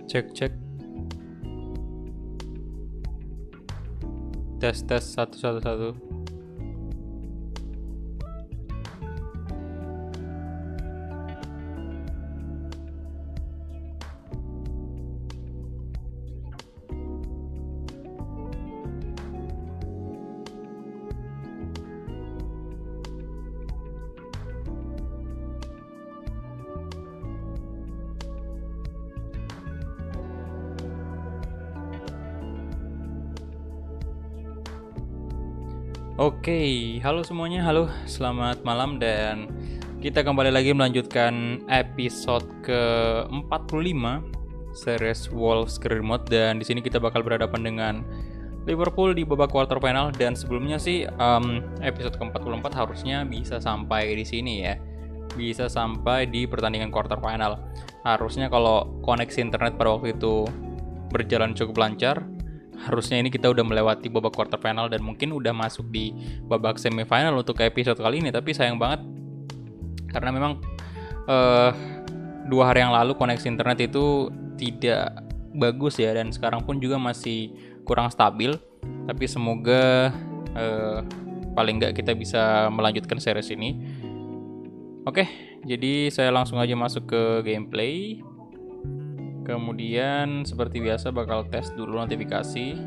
Cek. Tes 1 1 1. Oke, halo semuanya, halo, selamat malam dan kita kembali lagi melanjutkan episode ke-45 series Wolves Career Mode, dan di sini kita bakal berhadapan dengan Liverpool di babak quarter final. Dan sebelumnya sih episode ke-44 harusnya bisa sampai di sini ya. Bisa sampai di pertandingan quarter final. Harusnya kalau koneksi internet pada waktu itu berjalan cukup lancar, harusnya ini kita udah melewati babak quarter final dan mungkin udah masuk di babak semifinal untuk episode kali ini. Tapi sayang banget karena memang 2 hari yang lalu koneksi internet itu tidak bagus ya, dan sekarang pun juga masih kurang stabil. Tapi semoga paling nggak kita bisa melanjutkan series ini. Oke, jadi saya langsung aja masuk ke gameplay. Kemudian seperti biasa bakal tes dulu notifikasi.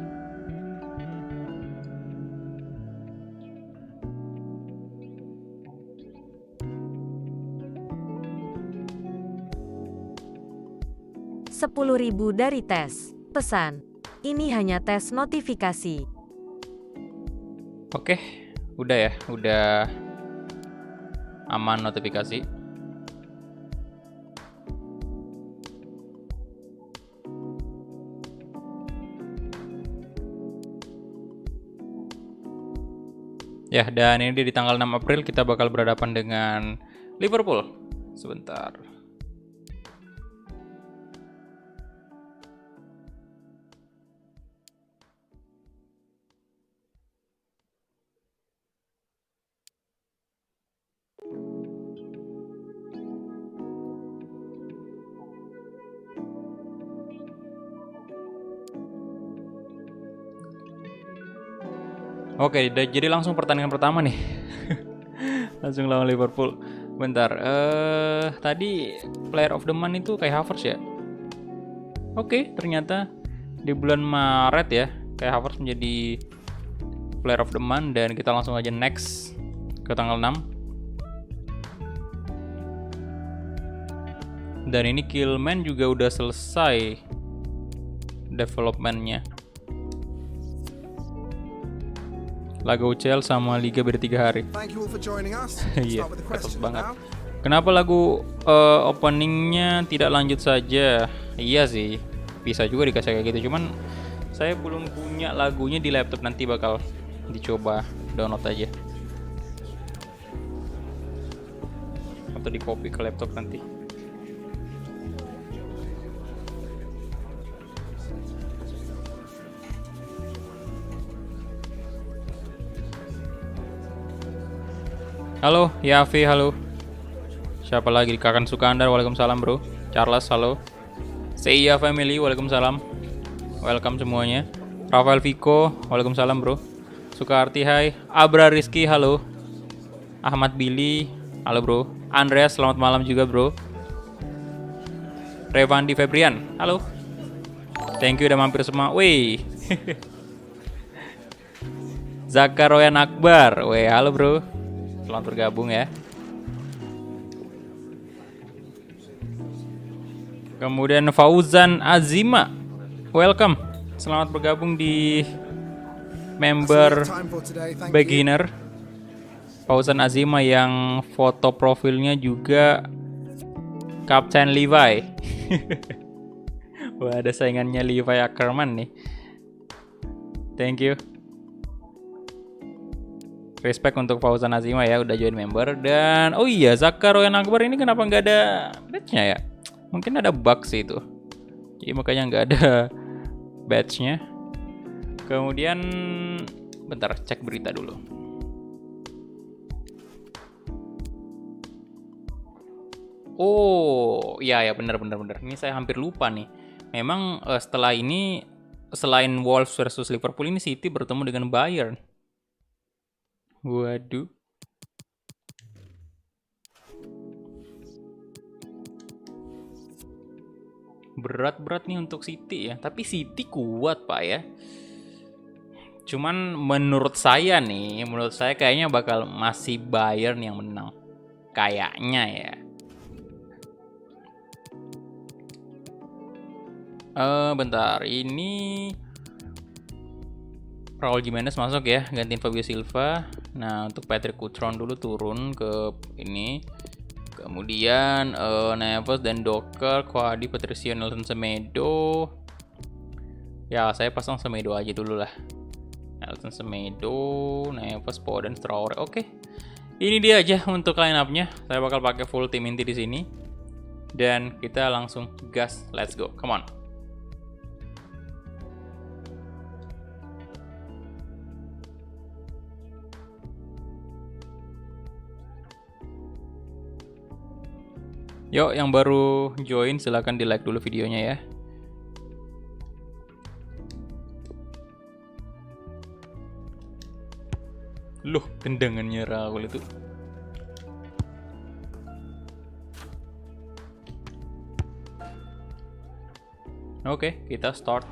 Rp10.000 dari tes. Pesan, ini hanya tes notifikasi. Oke, udah ya, udah aman notifikasi. Ya, dan ini di tanggal 6 April kita bakal berhadapan dengan Liverpool. Sebentar. Oke, jadi langsung pertandingan pertama nih. Langsung lawan Liverpool. Bentar, tadi player of the month itu Kai Havertz ya? Oke, ternyata di bulan Maret ya, Kai Havertz menjadi player of the month, dan kita langsung aja next ke tanggal 6. Dan ini Killman juga udah selesai developmentnya. Laga UCL sama Liga beda 3 hari. Iya, ketat banget. Kenapa lagu openingnya tidak lanjut saja? Iya sih, bisa juga dikasih kayak gitu. Cuman saya belum punya lagunya di laptop, nanti bakal dicoba download aja. Atau di copy ke laptop nanti. Halo, Yafi, halo. Siapa lagi? Kakan Sukandar, waalaikumsalam bro. Charles, halo. Seiya Family, waalaikumsalam. Welcome semuanya. Rafael Vico, waalaikumsalam bro. Sukarti, hai. Abra Rizky, halo. Ahmad Billy, halo bro. Andreas, selamat malam juga bro. Revandi Febrian, halo. Thank you udah mampir semua. Wih. Zakaroyan Akbar, weh, halo bro. Selamat bergabung ya. Kemudian Fauzan Azima, welcome. Selamat bergabung di member beginner. Fauzan Azima yang foto profilnya juga Kapten Levi. Wah, ada saingannya Levi Ackerman nih. Thank you. Respect untuk Fauzan Azima ya, udah join member. Dan oh iya, Zakaroyan Akbar ini kenapa nggak ada badge-nya ya? Mungkin ada bug sih itu, jadi makanya nggak ada badge-nya. Kemudian bentar, cek berita dulu. Oh iya ya, bener. Ini saya hampir lupa nih. memang setelah ini selain Wolves versus Liverpool ini City bertemu dengan Bayern. Waduh. Berat-berat nih untuk City ya. Tapi City kuat Pak ya. Cuman menurut saya kayaknya bakal masih Bayern yang menang. Kayaknya ya. Bentar, ini Raul Jimenez masuk ya, gantiin Fabio Silva. Nah, untuk Patrick Cutrone dulu turun ke ini. Kemudian Neves dan Docker, Kwadi, Patricio, Nelson Semedo. Ya, saya pasang Semedo aja dulu lah. Nelson Semedo, Neves, Foden, Traore. Oke. Ini dia aja untuk line up-nya. Saya bakal pakai full tim inti di sini. Dan kita langsung gas, let's go. Come on. Yuk, yang baru join silahkan di like dulu videonya ya. Loh, tendangannya Raul itu. Oke, kita start.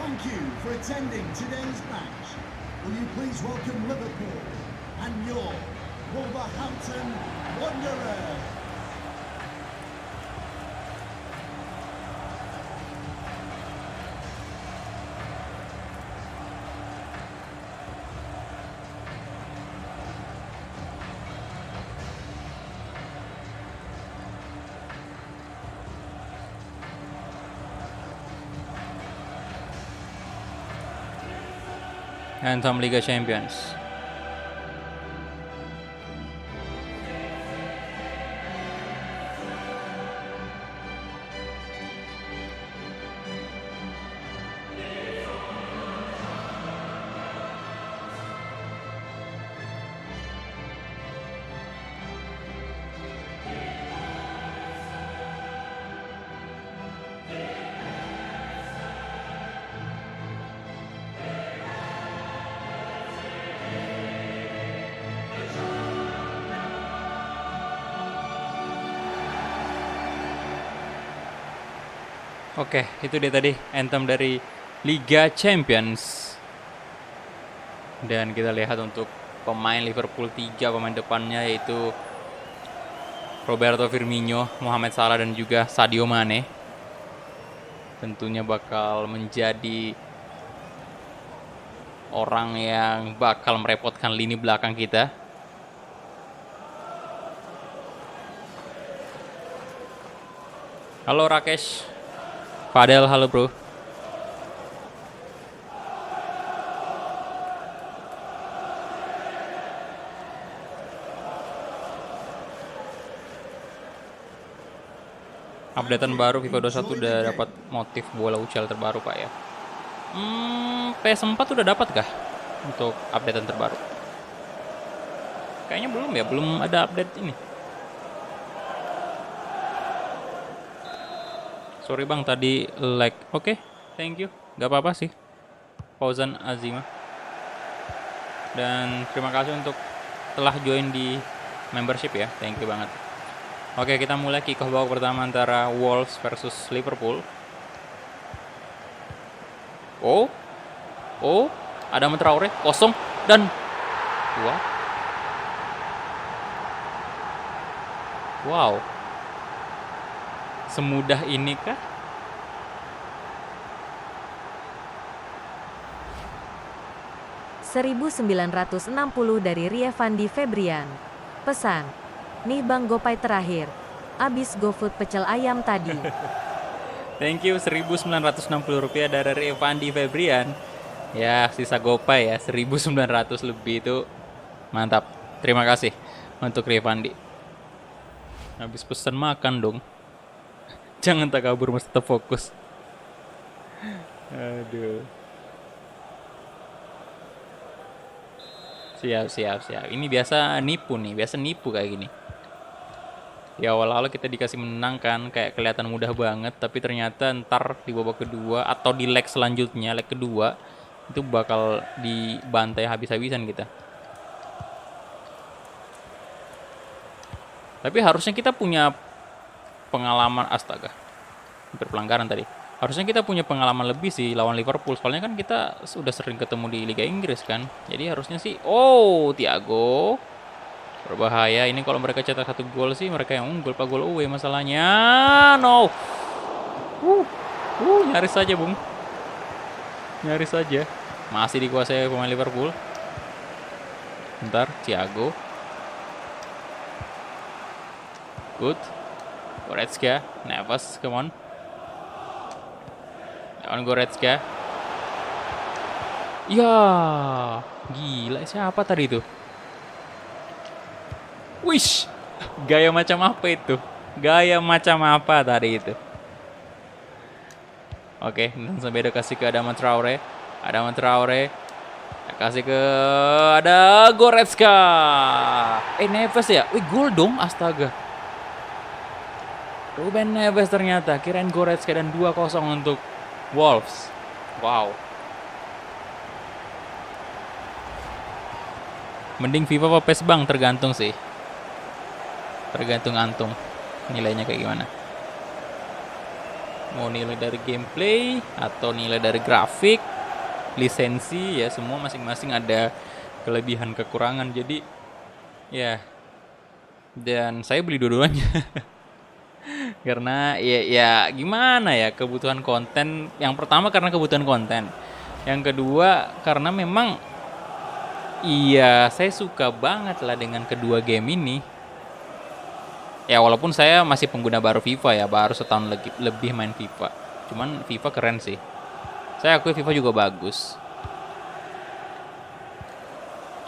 Thank you for attending today's match. Will you please welcome Liverpool and your Wolverhampton Wanderers. Anthem Liga Champions. Oke, itu dia tadi anthem dari Liga Champions. Dan kita lihat untuk pemain Liverpool 3 pemain depannya yaitu Roberto Firmino, Mohamed Salah dan juga Sadio Mane. Tentunya bakal menjadi orang yang bakal merepotkan lini belakang kita. Halo Rakesh. Fadel, halo bro. Updatean baru FIFA 21 udah dapat motif bola ucal terbaru Pak ya. PS4 udah dapat kah untuk updatean terbaru? Kayaknya belum ya, belum ada update ini. Sorry bang tadi lag. Oke, thank you. Gak apa-apa sih. Fauzan Azima. Dan terima kasih untuk telah join di membership ya. Thank you banget. Oke, kita mulai kick off babak pertama antara Wolves versus Liverpool. Oh, ada Traore kosong dan wow. Semudah ini kah? ...1960 dari Rievandi Febrian. Pesan, nih Bang Gopay terakhir. Abis GoFood pecel ayam tadi. Thank you, 1960 rupiah dari Rievandi Febrian. Ya, sisa gopay ya, 1.900 lebih itu mantap. Terima kasih untuk Revandi. Habis pesan makan dong. Jangan tak kabur, mesti tetap fokus. Aduh. Siap, siap, siap. Ini biasa nipu nih, biasa nipu kayak gini. Di awal-awal kita dikasih menangkan, kayak kelihatan mudah banget, tapi ternyata ntar di babak kedua atau di leg selanjutnya, leg kedua, itu bakal dibantai habis-habisan kita. Tapi harusnya kita punya pengalaman, astaga, berpelanggaran tadi. Harusnya kita punya pengalaman lebih sih lawan Liverpool, soalnya kan kita sudah sering ketemu di Liga Inggris kan. Jadi harusnya sih, oh Thiago berbahaya. Ini kalau mereka cetak 1 gol sih mereka yang unggul, Pak, gol away masalahnya. No. Nyaris saja, Bung. Nyaris saja. Masih dikuasai pemain Liverpool. Bentar, Thiago. Good. Goretzka, Neves, come on. Lawan Goretzka. Ya, gila, siapa tadi itu? Wish, gaya macam apa itu? Gaya macam apa tadi itu? Oke, langsung beda kasih ke Adama Traore. Adama Traore. Kasih ke ada Goretzka. Neves ya? Wih, gol dong, astaga. Ruben Neves ternyata. Kirain Goretzka dan 2-0 untuk Wolves. Wow. Mending FIFA apa PES, Bang? Tergantung sih. Tergantung antum nilainya kayak gimana. Mau nilai dari gameplay atau nilai dari grafik, lisensi, ya semua masing-masing ada kelebihan kekurangan. Jadi ya, dan saya beli dua-duanya. Karena ya gimana ya, kebutuhan konten. Yang pertama karena kebutuhan konten. Yang kedua karena memang iya, saya suka banget lah dengan kedua game ini. Ya walaupun saya masih pengguna baru FIFA ya, baru setahun lebih main FIFA. Cuman FIFA keren sih. Saya akui FIFA juga bagus.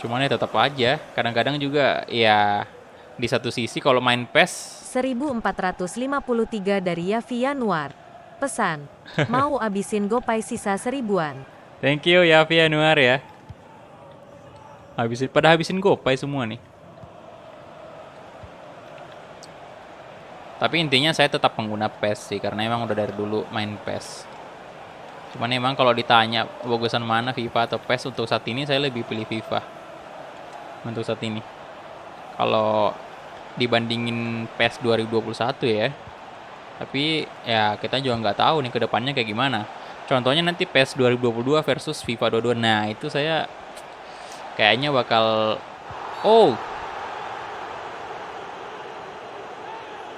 Cuman ya tetap aja, kadang-kadang juga ya di satu sisi kalau main PES 1453 dari Yafi Yanuar. Pesan, mau abisin gopay sisa 1000-an. Thank you Yafi Yanuar ya. Habisin gopay semua nih. Tapi intinya saya tetap pengguna PES sih, karena emang udah dari dulu main PES. Cuman emang kalau ditanya bagusan mana, FIFA atau PES, untuk saat ini saya lebih pilih FIFA. Untuk saat ini. Kalau dibandingin PES 2021 ya. Tapi ya kita juga nggak tahu nih ke depannya kayak gimana. Contohnya nanti PES 2022 versus FIFA 22. Nah itu saya kayaknya bakal...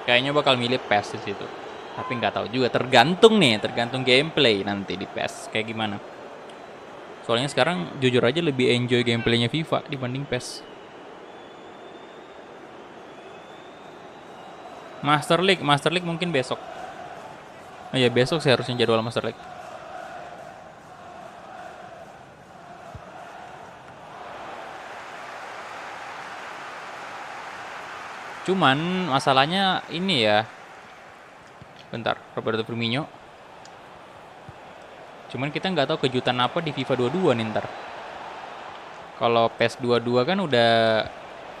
Kayaknya bakal milih PES di situ. Tapi nggak tahu juga, tergantung gameplay nanti di PES kayak gimana. Soalnya sekarang jujur aja lebih enjoy gameplaynya FIFA dibanding PES. Master League mungkin besok. Oh iya, besok sih harusnya jadwal Master League. Cuman masalahnya ini ya. Bentar, Roberto Firmino. Cuman kita nggak tahu kejutan apa di FIFA 22 nih ntar. Kalau PES 22 kan udah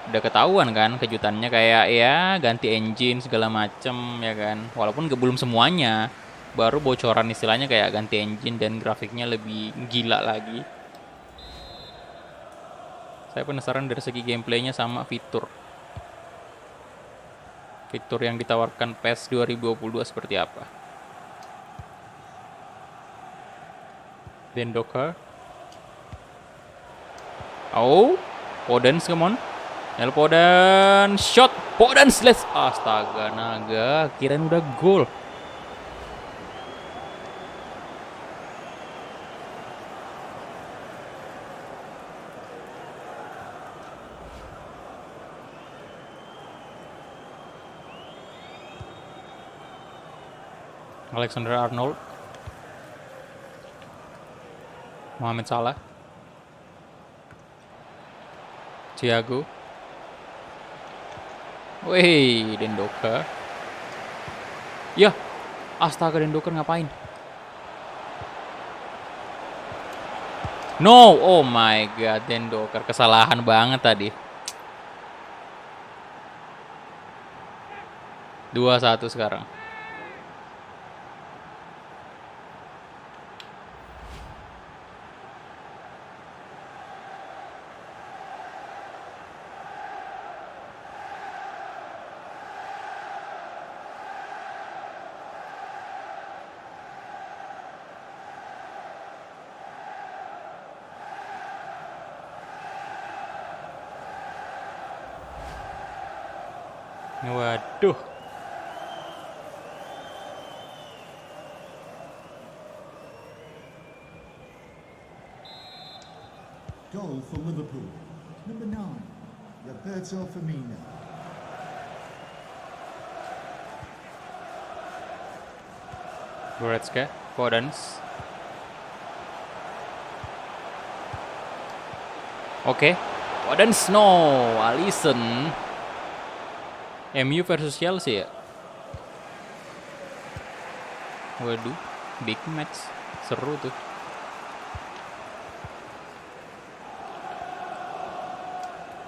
ketahuan kan kejutannya, kayak ya ganti engine segala macem ya kan. Walaupun belum semuanya, baru bocoran istilahnya kayak ganti engine dan grafiknya lebih gila lagi. Saya penasaran dari segi gameplaynya sama fitur yang ditawarkan PES 2022 seperti apa. Dendoka. Podence, come on. Podence, shot. Podence, let's. Astaga, naga. Kirain udah gol. Alexander Arnold. Mohamed Salah. Thiago. Wih, Dendoker. Ya, astaga, Dendoker ngapain? No, oh my god, Dendoker kesalahan banget tadi. 2-1 sekarang. Waduh. Goal for Liverpool. Number 9, Roberto Firmino. Goretzka, Podence. Oke, Podence no, Alisson. MU versus Chelsea ya. Waduh, big match, seru tuh.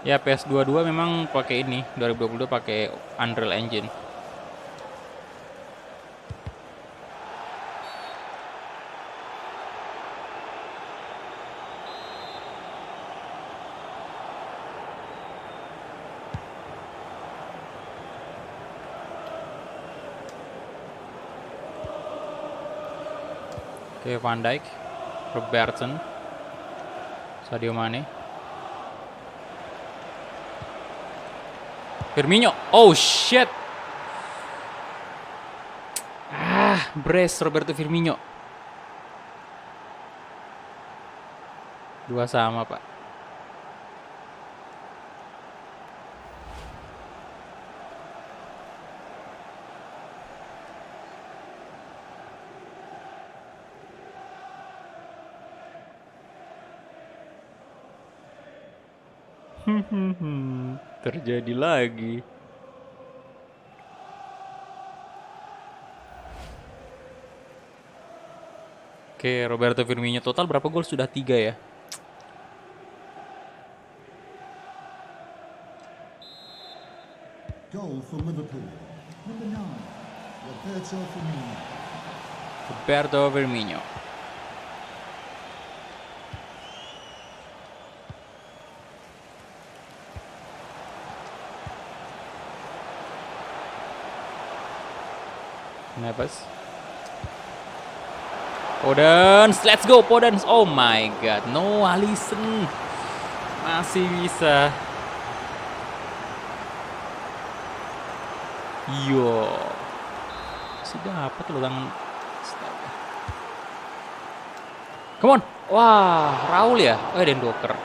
Ya PS22 memang pakai ini, 2022 pakai Unreal Engine. Oke, Van Dijk, Robertson, Sadio Mane, Firmino. Oh shit. Brace Roberto Firmino. 2-2, Pak. Terjadi lagi. Oke, Roberto Firmino total berapa gol? Sudah 3 ya. Goal for Liverpool. Number 9, Roberto Firmino. Roberto Firmino. Neves. Podence, let's go Podence. Oh my god, no, Alisson. Masih bisa. Yo. Sudah dapat loh bang. Come on. Wah, Raul ya? Oh, Dendoker.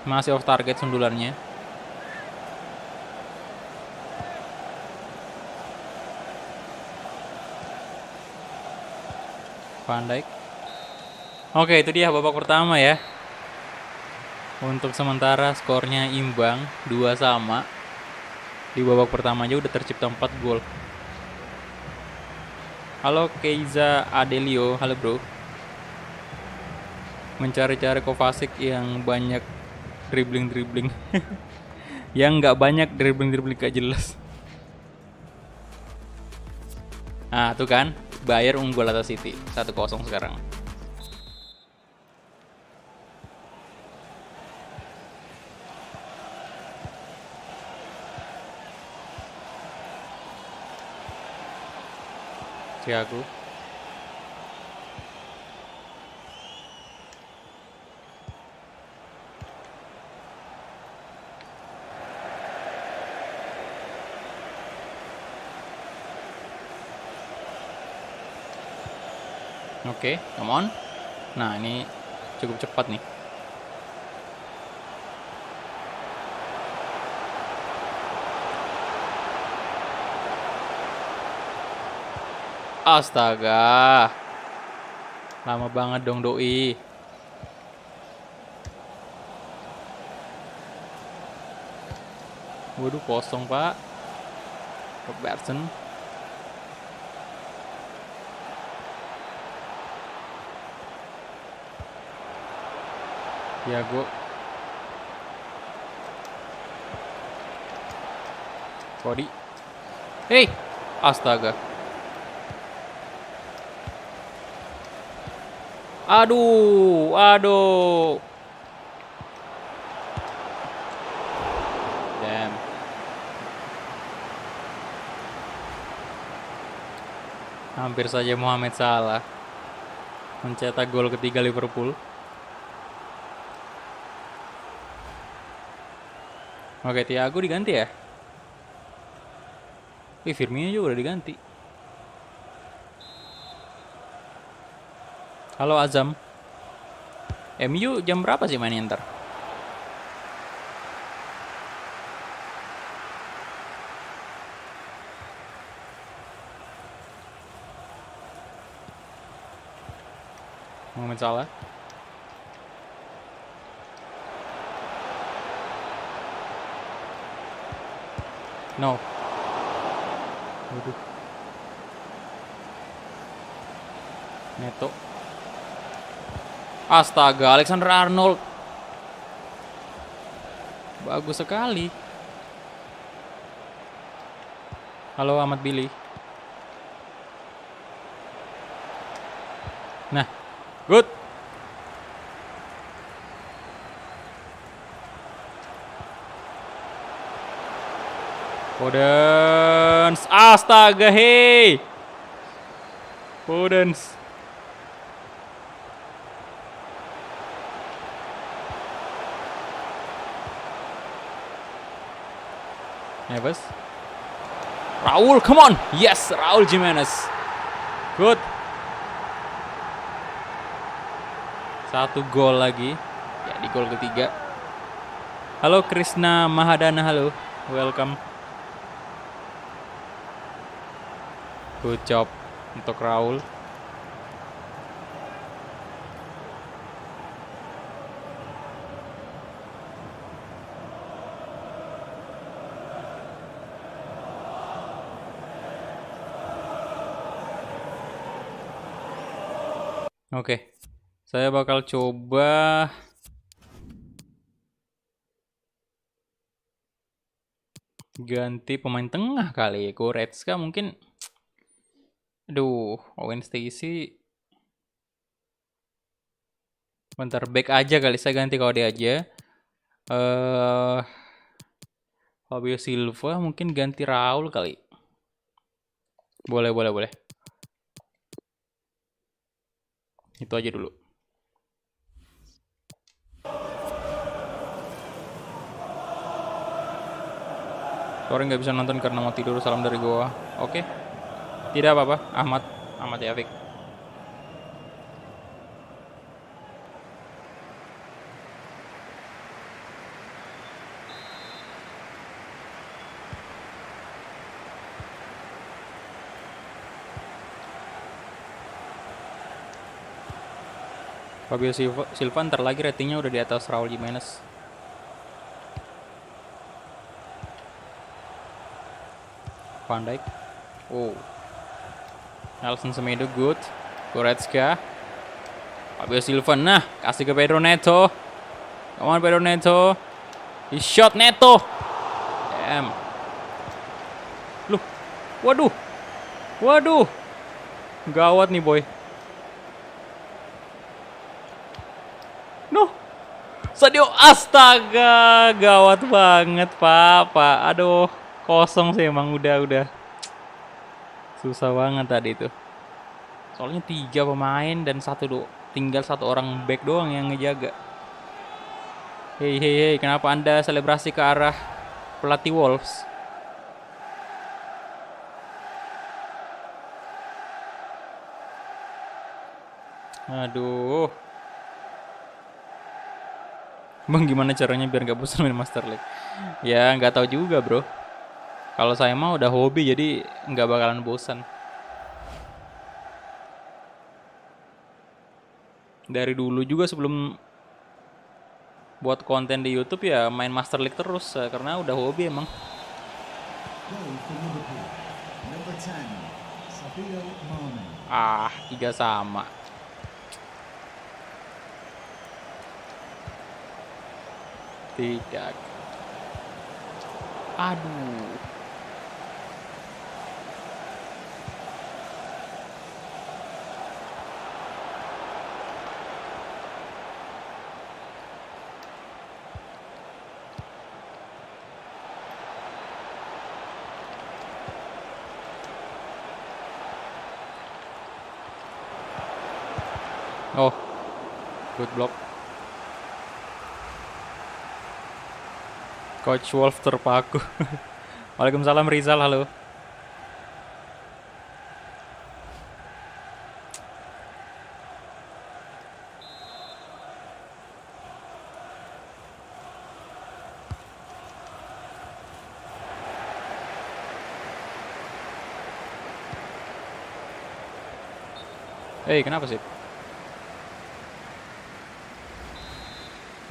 Masih off target sundulannya. Van Dijk. Oke, itu dia babak pertama ya. Untuk sementara skornya imbang 2-2. Di babak pertama aja udah tercipta 4 gol. Halo Keiza Adelio, halo bro. Mencari-cari Kovacic yang banyak dribbling. Yang nggak banyak dribbling gak jelas. Nah, tuh kan, Bayern unggul atas City 1-0 sekarang. Thiago. Oke, come on. Nah, ini cukup cepat nih. Astaga. Lama banget dong doi. Waduh, kosong pak. Robertson. Thiago. Cody. Hey, astaga. Aduh, aduh. Damn. Hampir saja Mohamed Salah mencetak gol ketiga Liverpool. Oke, Thiago diganti ya? Firmino juga udah diganti. Halo Azam. MU jam berapa sih mainnya ntar? Mohamed Salah. No. Waduh. Neto. Astaga, Alexander Arnold. Bagus sekali. Halo Ahmad Billy. Nah, good. Podence. Astaga, hei. Podence. Neves. Raul, come on. Yes, Raul Jimenez. Good. 1 gol lagi. Ya, di gol ketiga. Halo Krisna Mahadana, halo. Welcome. Good job untuk Raul. Oke, saya bakal coba ganti pemain tengah kali ya. Goretzka mungkin. Aduh, Owen Stacy. Bentar, back aja kali, saya ganti kalau dia aja. Fabio Silva mungkin ganti Raul kali. Boleh. Itu aja dulu. Sorry nggak bisa nonton karena mau tidur. Salam dari gua. Oke. Tidak apa-apa. Ahmad Yafik. Fabio Silva ntar lagi ratingnya udah di atas Raul Jimenez. Van Dijk. Oh. Nelson Semedo good. Goretzka. Fabio Silva. Nah, kasih ke Pedro Neto. Come on Pedro Neto. He shot Neto. Damn. Loh. Waduh. Gawat nih boy. No. Sadio, astaga, gawat banget Pak. Aduh, kosong sih emang udah. Susah banget tadi itu. Soalnya 3 pemain dan tinggal 1 orang back doang yang ngejaga. Hei, kenapa Anda selebrasi ke arah pelatih Wolves? Aduh. Bang, gimana caranya biar gak bosan main Master League? Ya nggak tahu juga bro. Kalau saya mah udah hobi jadi nggak bakalan bosan. Dari dulu juga sebelum buat konten di YouTube ya main Master League terus karena udah hobi emang. Goal for Liverpool. Number 10, Sadio Mane. 3 sama. Tidak. Aduh. Oh, good block. Coach Wolf terpaku. Waalaikumsalam Rizal, halo. Kenapa sih?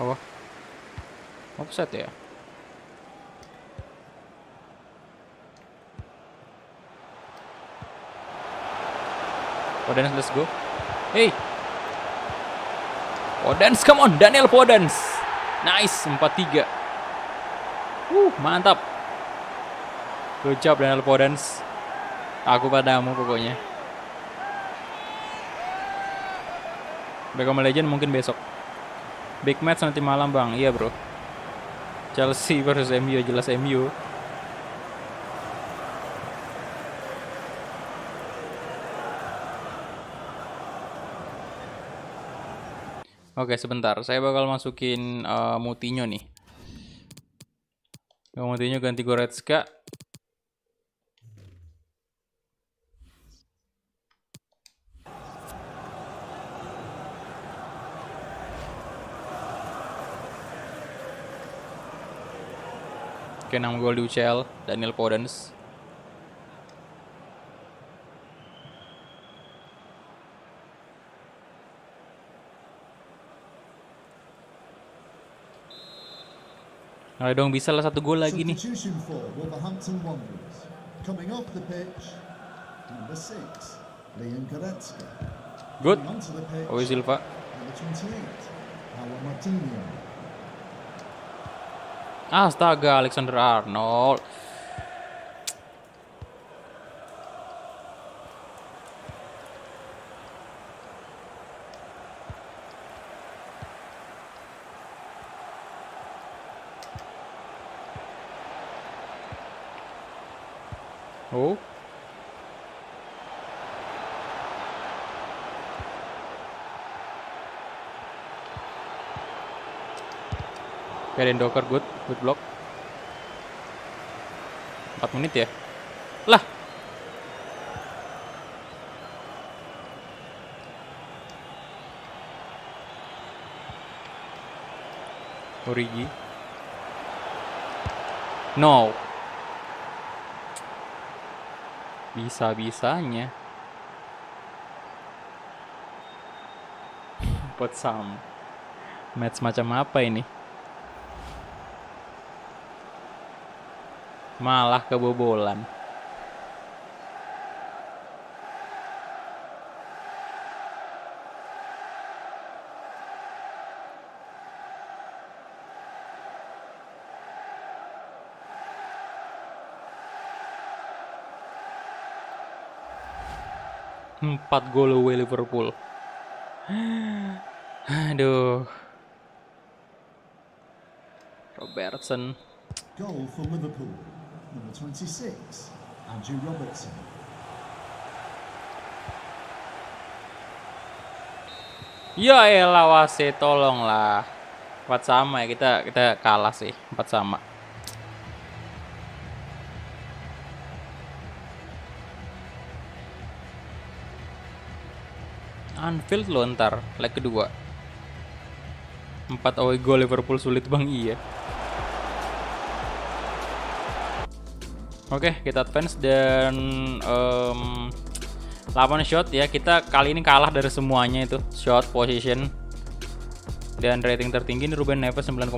Oh, offset ya? Podence, let's go. Podence, come on, Daniel Podence. Nice, 4-3. Mantap. Good job Daniel Podence. Aku padamu pokoknya. Beckham Legend mungkin besok. Big match nanti malam bang. Iya bro. Chelsea versus MU, jelas MU. Oke sebentar, saya bakal masukin Moutinho nih. Moutinho ganti Goretzka. Oke, 6 gol di UCL, Daniel Podence. Ayo dong, bisa lah 1 gol lagi nih. Substitution for Wolverhampton Wanderers. Coming off the pitch, number 6, Leon Goretzka. Good. Coming onto the pitch, Owe Silva. number 28, Paulo Martinho. Astaga, Alexander Arnold. Oh. Karen Docker, good block. 4 menit ya? Lah. Origi. No. Bisa-bisanya. Pot Sam. Match macam apa ini? Malah kebobolan. Empat gol away Liverpool. Aduh. Robertson. Goal for Liverpool. Number 26, Andrew Robertson. Ya elah wasit, tolonglah. 4 sama ya, kita kalah sih, 4 sama. Anfield lo ntar, leg kedua. 4 away goal Liverpool sulit bang, iya. Oke, kita advance dan 8 shot ya. Kita kali ini kalah dari semuanya itu. Shot, position, dan rating tertinggi ini Ruben Neves 9,0.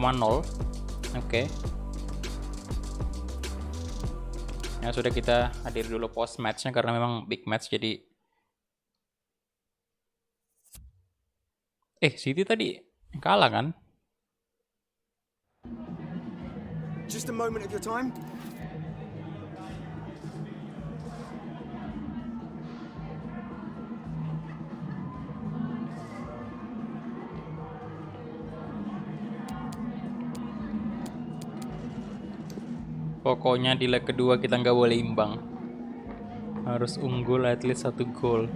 Oke. Ya sudah, kita hadir dulu post matchnya karena memang big match jadi. City tadi kalah kan? Just a moment of your time. Pokoknya di leg kedua kita nggak boleh imbang. Harus unggul at least 1 gol.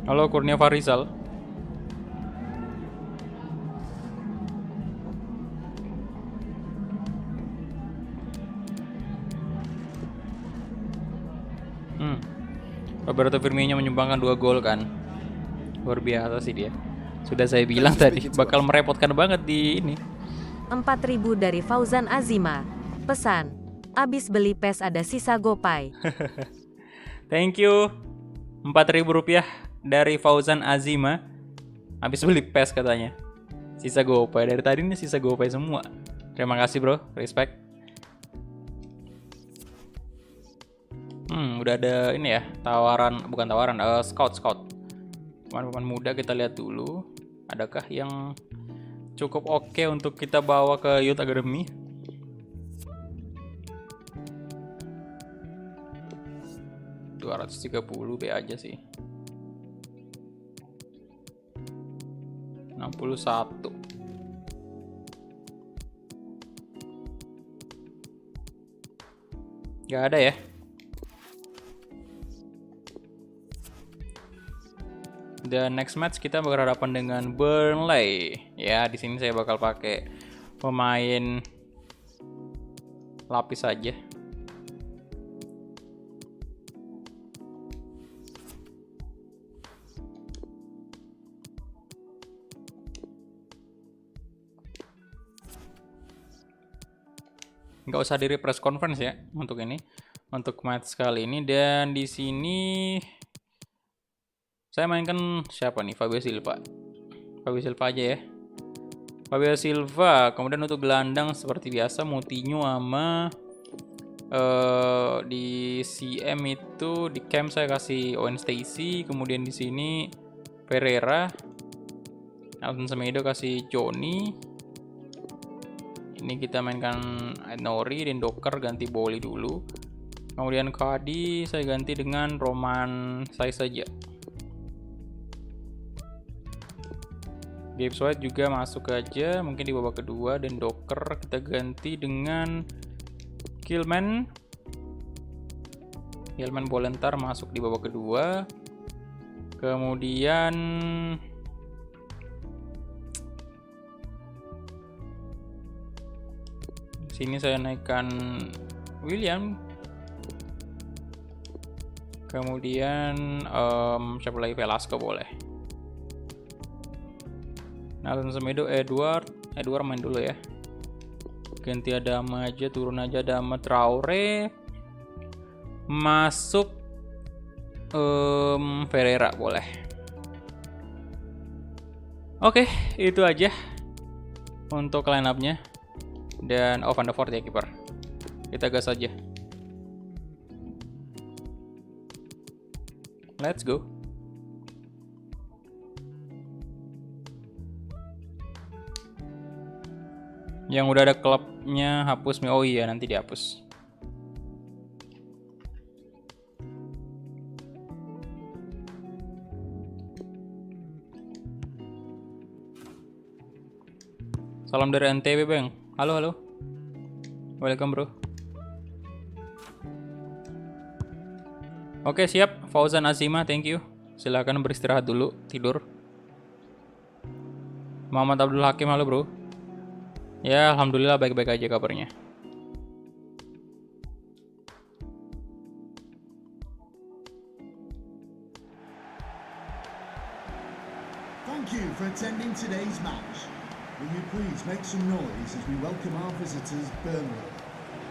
Halo Kurnia Farizal. Roberto Firmino menyumbangkan 2 gol kan. Luar biasa sih dia. Sudah saya bilang tadi bakal merepotkan banget di ini. 4.000 dari Fauzan Azima. Pesan, abis beli PES ada sisa GoPay. Thank you. 4.000 rupiah dari Fauzan Azima. Habis beli PES katanya. Sisa GoPay. Dari tadi ini sisa GoPay semua. Terima kasih bro, respect. Udah ada ini ya, scout. Pemain-pemain muda kita lihat dulu. Adakah yang cukup oke untuk kita bawa ke Youth Academy? $230 B aja sih. 61. Gak ada ya. Dan next match kita berhadapan dengan Burnley. Ya, di sini saya bakal pakai pemain lapis saja. Nggak usah di press conference ya untuk ini, untuk match kali ini. Dan di sini saya mainkan siapa nih? Fabio Silva aja ya. Fabio Silva. Kemudian untuk gelandang seperti biasa Moutinho sama di CM itu di camp saya kasih Owen Stacy. Kemudian di sini Pereira. Alton Semedo kasih Johnny. Ini kita mainkan Nori dan Docker ganti Boli dulu. Kemudian Kadi saya ganti dengan Roman saya saja. Gibbs White juga masuk aja, mungkin di babak kedua. Dan Docker kita ganti dengan Kilman Bolentar masuk di babak kedua. Kemudian sini saya naikkan William. Kemudian siapa lagi? Velasco boleh. Alton Semedo, Edward main dulu ya. Ganti Adama aja, turun aja Adama. Traore masuk, Pereira boleh. Oke, itu aja untuk line up-nya. Dan Van de Voort ya kiper. Kita gas aja. Let's go. Yang udah ada klubnya hapus. Oh iya, nanti dihapus. Salam dari NTB bang. Halo. Welcome bro. Oke siap. Fauzan Azima, thank you. Silahkan beristirahat dulu, tidur. Muhammad Abdul Hakim, halo bro. Ya, alhamdulillah baik-baik aja kabarnya. Thank you for attending today's match. Will you please make some noise as we welcome our visitors, Burnley,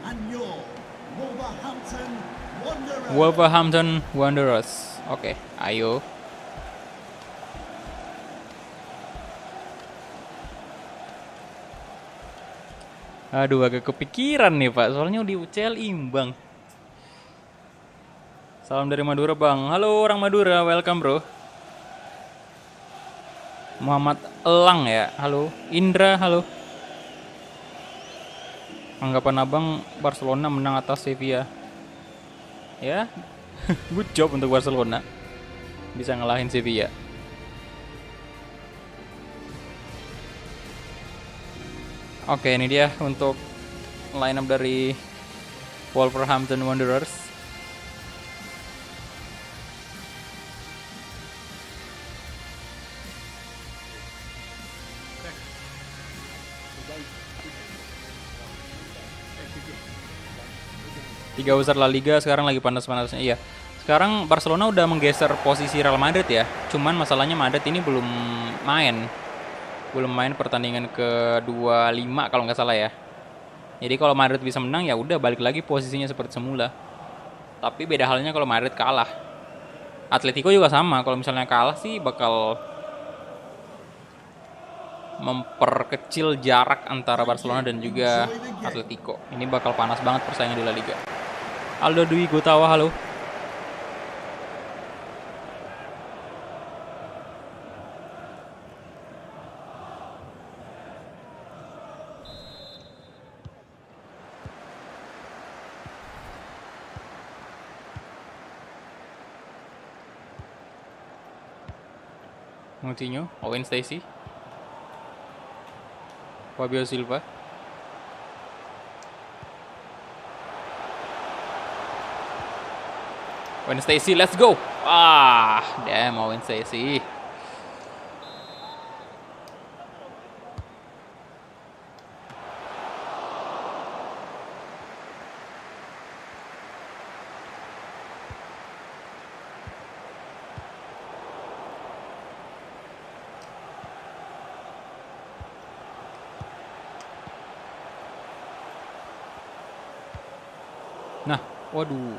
and your Wolverhampton Wanderers. Wolverhampton Wanderers. Oke, ayo. Aduh, agak kepikiran nih Pak, soalnya di UCL imbang. Salam dari Madura Bang. Halo orang Madura, welcome bro. Muhammad Elang ya, halo. Indra, halo. Anggapan abang Barcelona menang atas Sevilla. Ya, good job untuk Barcelona. Bisa ngalahin Sevilla. Oke, ini dia untuk lineup dari Wolverhampton Wanderers. Tiga besar La Liga sekarang lagi panas-panasnya. Iya. Sekarang Barcelona udah menggeser posisi Real Madrid ya. Cuman masalahnya Madrid ini belum main pertandingan ke-25 kalau nggak salah ya. Jadi kalau Madrid bisa menang ya udah balik lagi posisinya seperti semula. Tapi beda halnya kalau Madrid kalah. Atletico juga sama, kalau misalnya kalah sih bakal memperkecil jarak antara Barcelona dan juga Atletico. Ini bakal panas banget persaingan di La Liga. Aldo Dwi Gotawa, halo. Moutinho, Owen Stacy, Fabio Silva, Owen Stacy, let's go. Damn, Owen Stacy. Nah, waduh.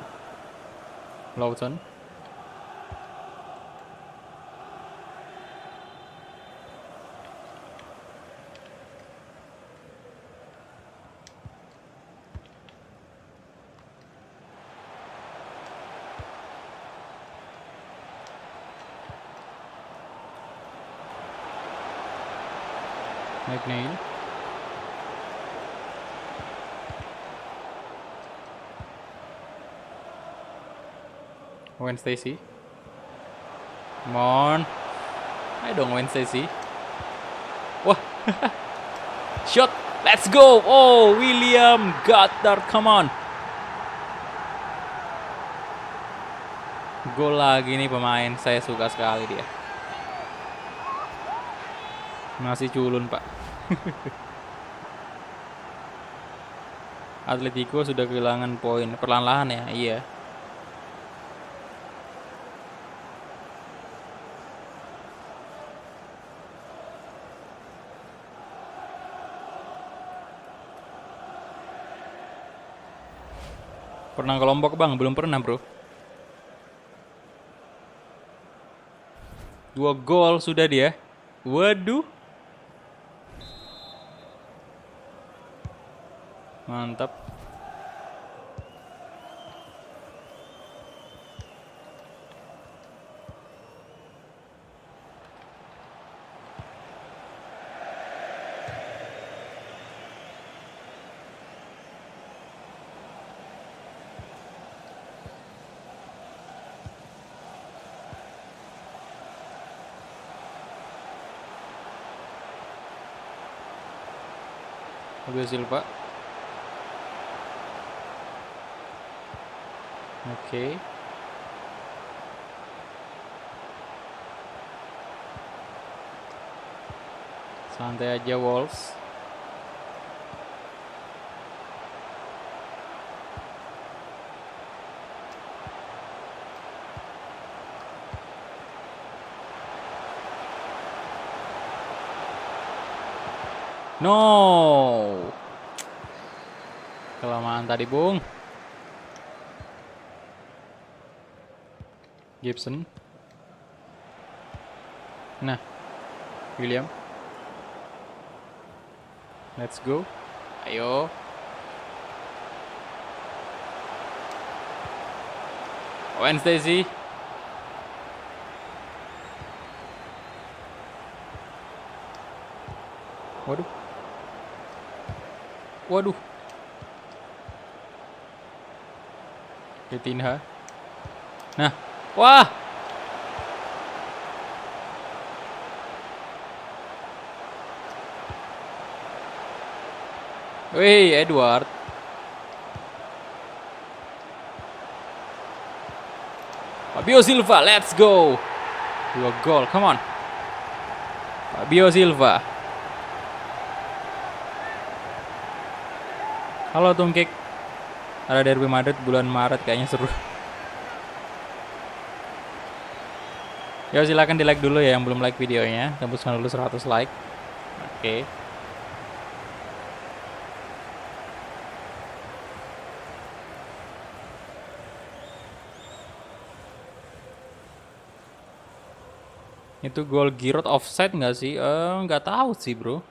Lawson. McNeil. Owen Stacy. Come on. Ayo dong Owen Stacy. Wah. Shot. Let's go. Oh, William Goddard. Come on. Gol lagi nih pemain. Saya suka sekali dia. Masih culun, Pak. Atletico sudah kehilangan poin. Perlahan-lahan ya. Iya. Pernah ke Lombok bang? Belum pernah bro. 2 gol sudah dia. Waduh. Mantap. Fabio Silva. Oke. Santai aja Wolves. No. Kelamaan tadi, Bung. Gibson. Nah, William. Let's go. Ayo. Wednesday sih. Waduh. Waduh. Vitinha. Nah. Wah. Wih, Edward. Fabio Silva, let's go. 2 gol, come on. Fabio Silva. Halo Tungkik. Ada derby Madrid bulan Maret, kayaknya seru. Ya silakan di like dulu ya yang belum like videonya. Tembuskan dulu 100 like. Oke. Itu gol Giroud offside nggak sih? Nggak tahu sih bro.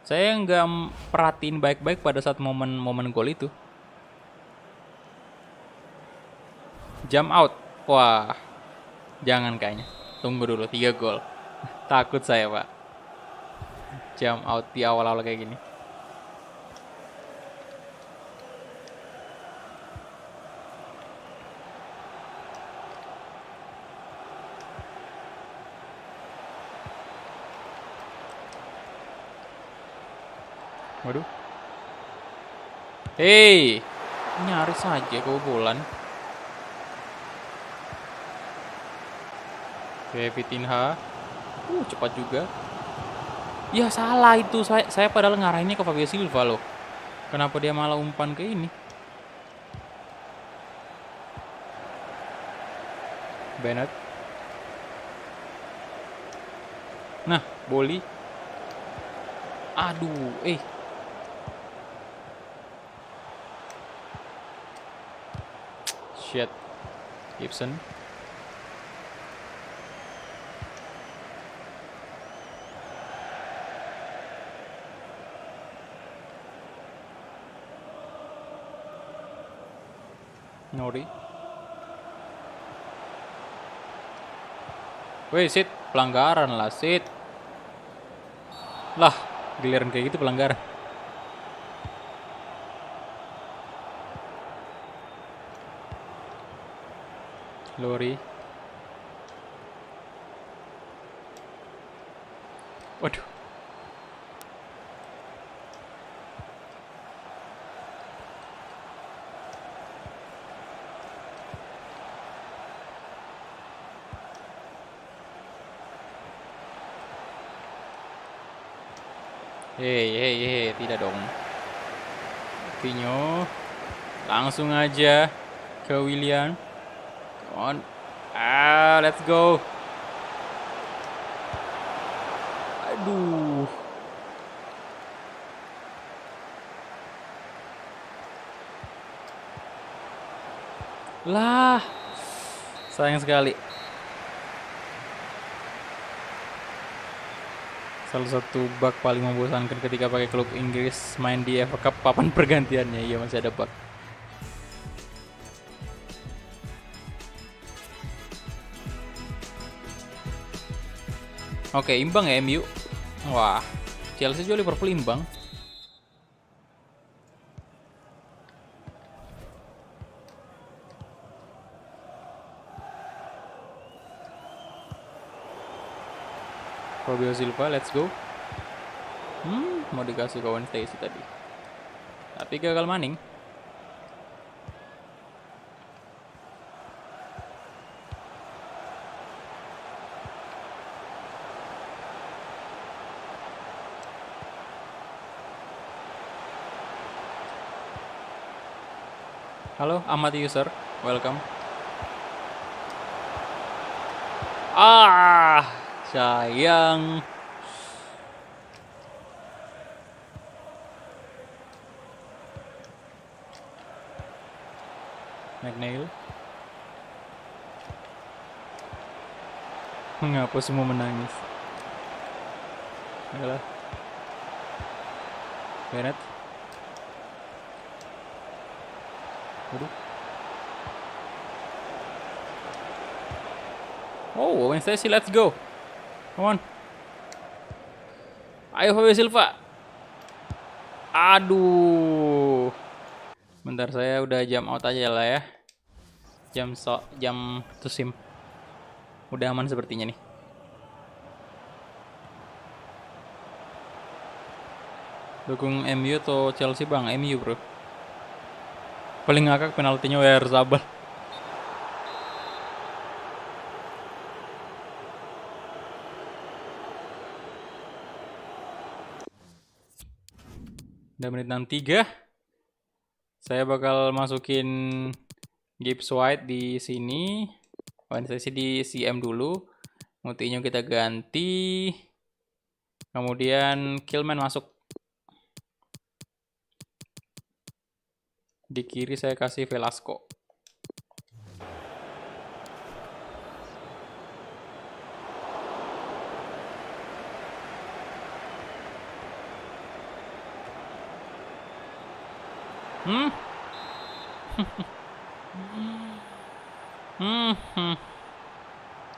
Saya nggak perhatiin baik-baik pada saat momen gol itu. Jump out. Wah. Jangan kayaknya. Tunggu dulu 3 gol. Takut saya, Pak. Jump out di awal-awal kayak gini. Waduh. Hei. Nyaris saja kebobolan. Oke, Vitinha. Cepat juga. Ya salah itu. Saya padahal ngarahinnya ke Fabio Silva loh. Kenapa dia malah umpan ke ini? Bennett. Nah, Boli. Aduh, Shit. Gibson. Nori. Wih, Sid, pelanggaran lah, Sid. Lah, giliran kayak gitu pelanggaran. Lori. Waduh. Hei, tidak dong. Pinyo. Langsung aja ke William. Come on. Let's go. Aduh. Lah. Sayang sekali. Salah satu bug paling membosankan ketika pakai klub Inggris main di FA Cup papan pergantiannya. Iya, masih ada bug. Oke, imbang ya MU. Wah, Chelsea juga Liverpool imbang. Fabio Silva, let's go. Mau dikasih ke Wednesday sih tadi. Tapi gagal maning. Halo, Ahmad user, welcome. Sayang. McNeil. Mengapa semua menangis? Ayolah. Bennett. Waduh. Oh, Owen Stacy, let's go. Come on. Ayo Fabio Silva. Aduh. Bentar, saya udah jam out aja lah ya. Jam to sim. Udah aman sepertinya nih. Dukung MU atau Chelsea bang? MU bro. Paling ngakak penaltinya Oyarzabal. Udah menit 63. Saya bakal masukin Gibbs White di sini. Organisasi di CM dulu. Moutinho kita ganti. Kemudian Kilman masuk. Di kiri saya kasih Velasco.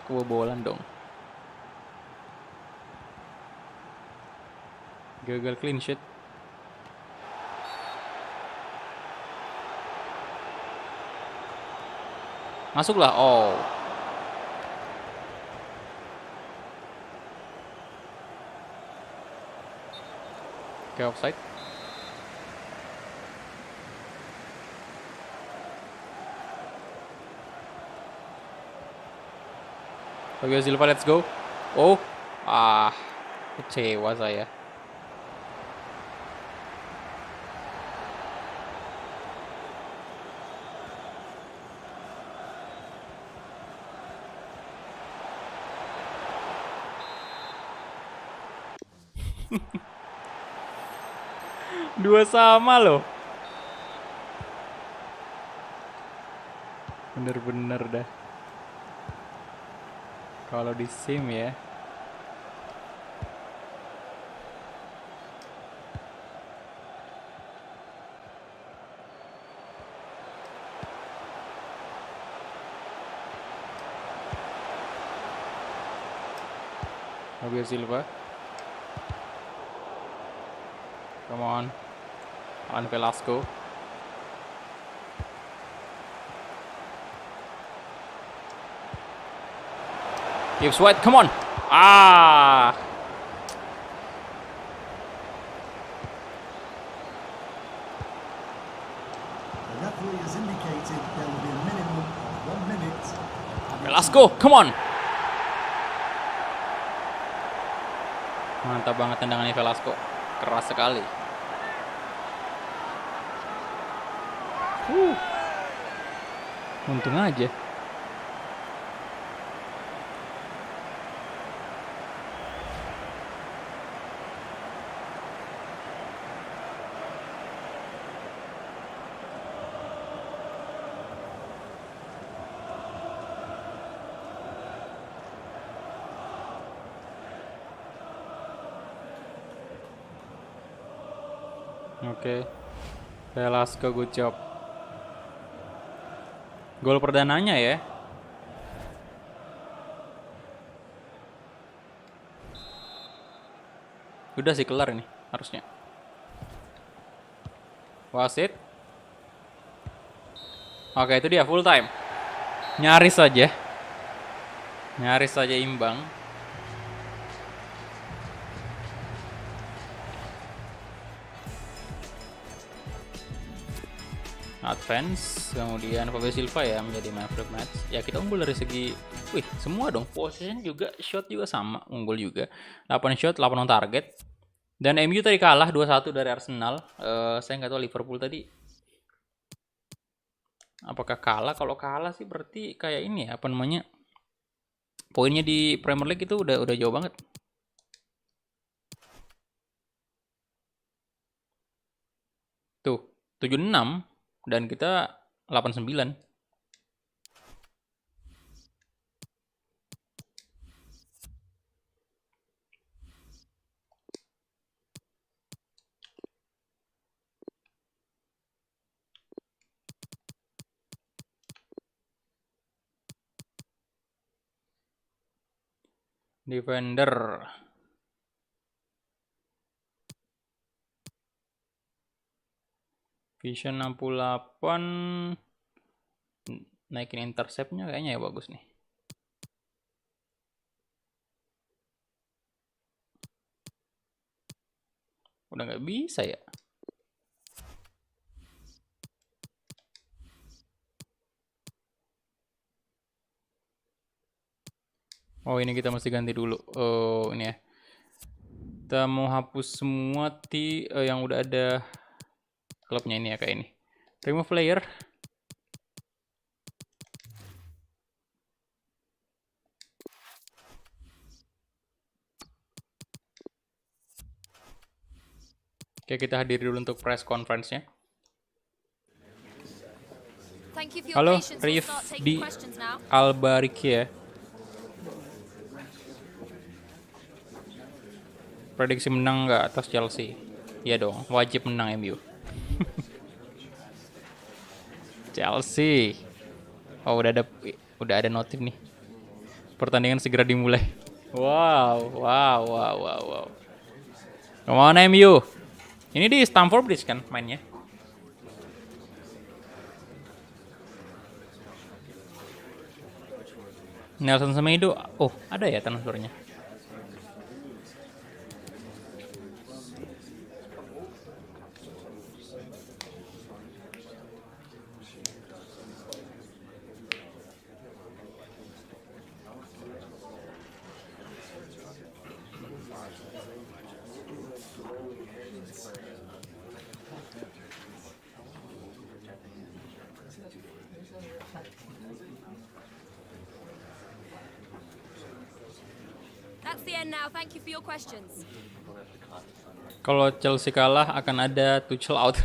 Kebobolan dong. Gagal clean sheet. Masuklah. Oh. Oke, offside. Fabio Silva, let's go. Oh. Kecewa saya. Dua sama loh. Bener-bener dah. Kalau di sim ya. Fabio Silva. Come on. Velasco. Gibbs White, come on. The referee has indicated there will be a minimum of 1 minute. Velasco, come on. Mantap banget tendangannya Velasco. Keras sekali. Untung aja. Oke. Velasco, good job. Gol perdananya ya. Udah sih kelar ini harusnya. Wasit. Oke, itu dia full time. Nyaris saja. Nyaris saja imbang. Advance, kemudian Fabio Silva ya menjadi man of the match. Ya kita unggul dari segi, semua dong, possession juga, shot juga sama, unggul juga. 8 shot, 8 on target. Dan MU tadi kalah 2-1 dari Arsenal. Saya nggak tahu Liverpool tadi apakah kalah. Kalau kalah sih berarti kayak ini ya, apa namanya, poinnya di Premier League itu udah jauh banget. Tuh, 76 dan kita 89. Defender. Vision 68. Naikin interceptnya kayaknya ya bagus nih. Udah nggak bisa ya. Oh, ini kita mesti ganti dulu. Oh, ini ya. Kita mau hapus semua yang udah ada klubnya ini ya, kayak ini. Remove player. Oke, kita hadiri dulu untuk press conference-nya. Halo, Rif di Albariki ya. Prediksi menang nggak atas Chelsea? Iya dong, wajib menang MU. Chelsea. Oh, udah ada notif nih. Pertandingan segera dimulai. Wow. Come on MU. Ini di Stamford Bridge kan mainnya? Nelson Semedo. Oh, ada ya transfernya. That's the end now. Thank you for your questions. Kalau Chelsea kalah akan ada Tuchel out.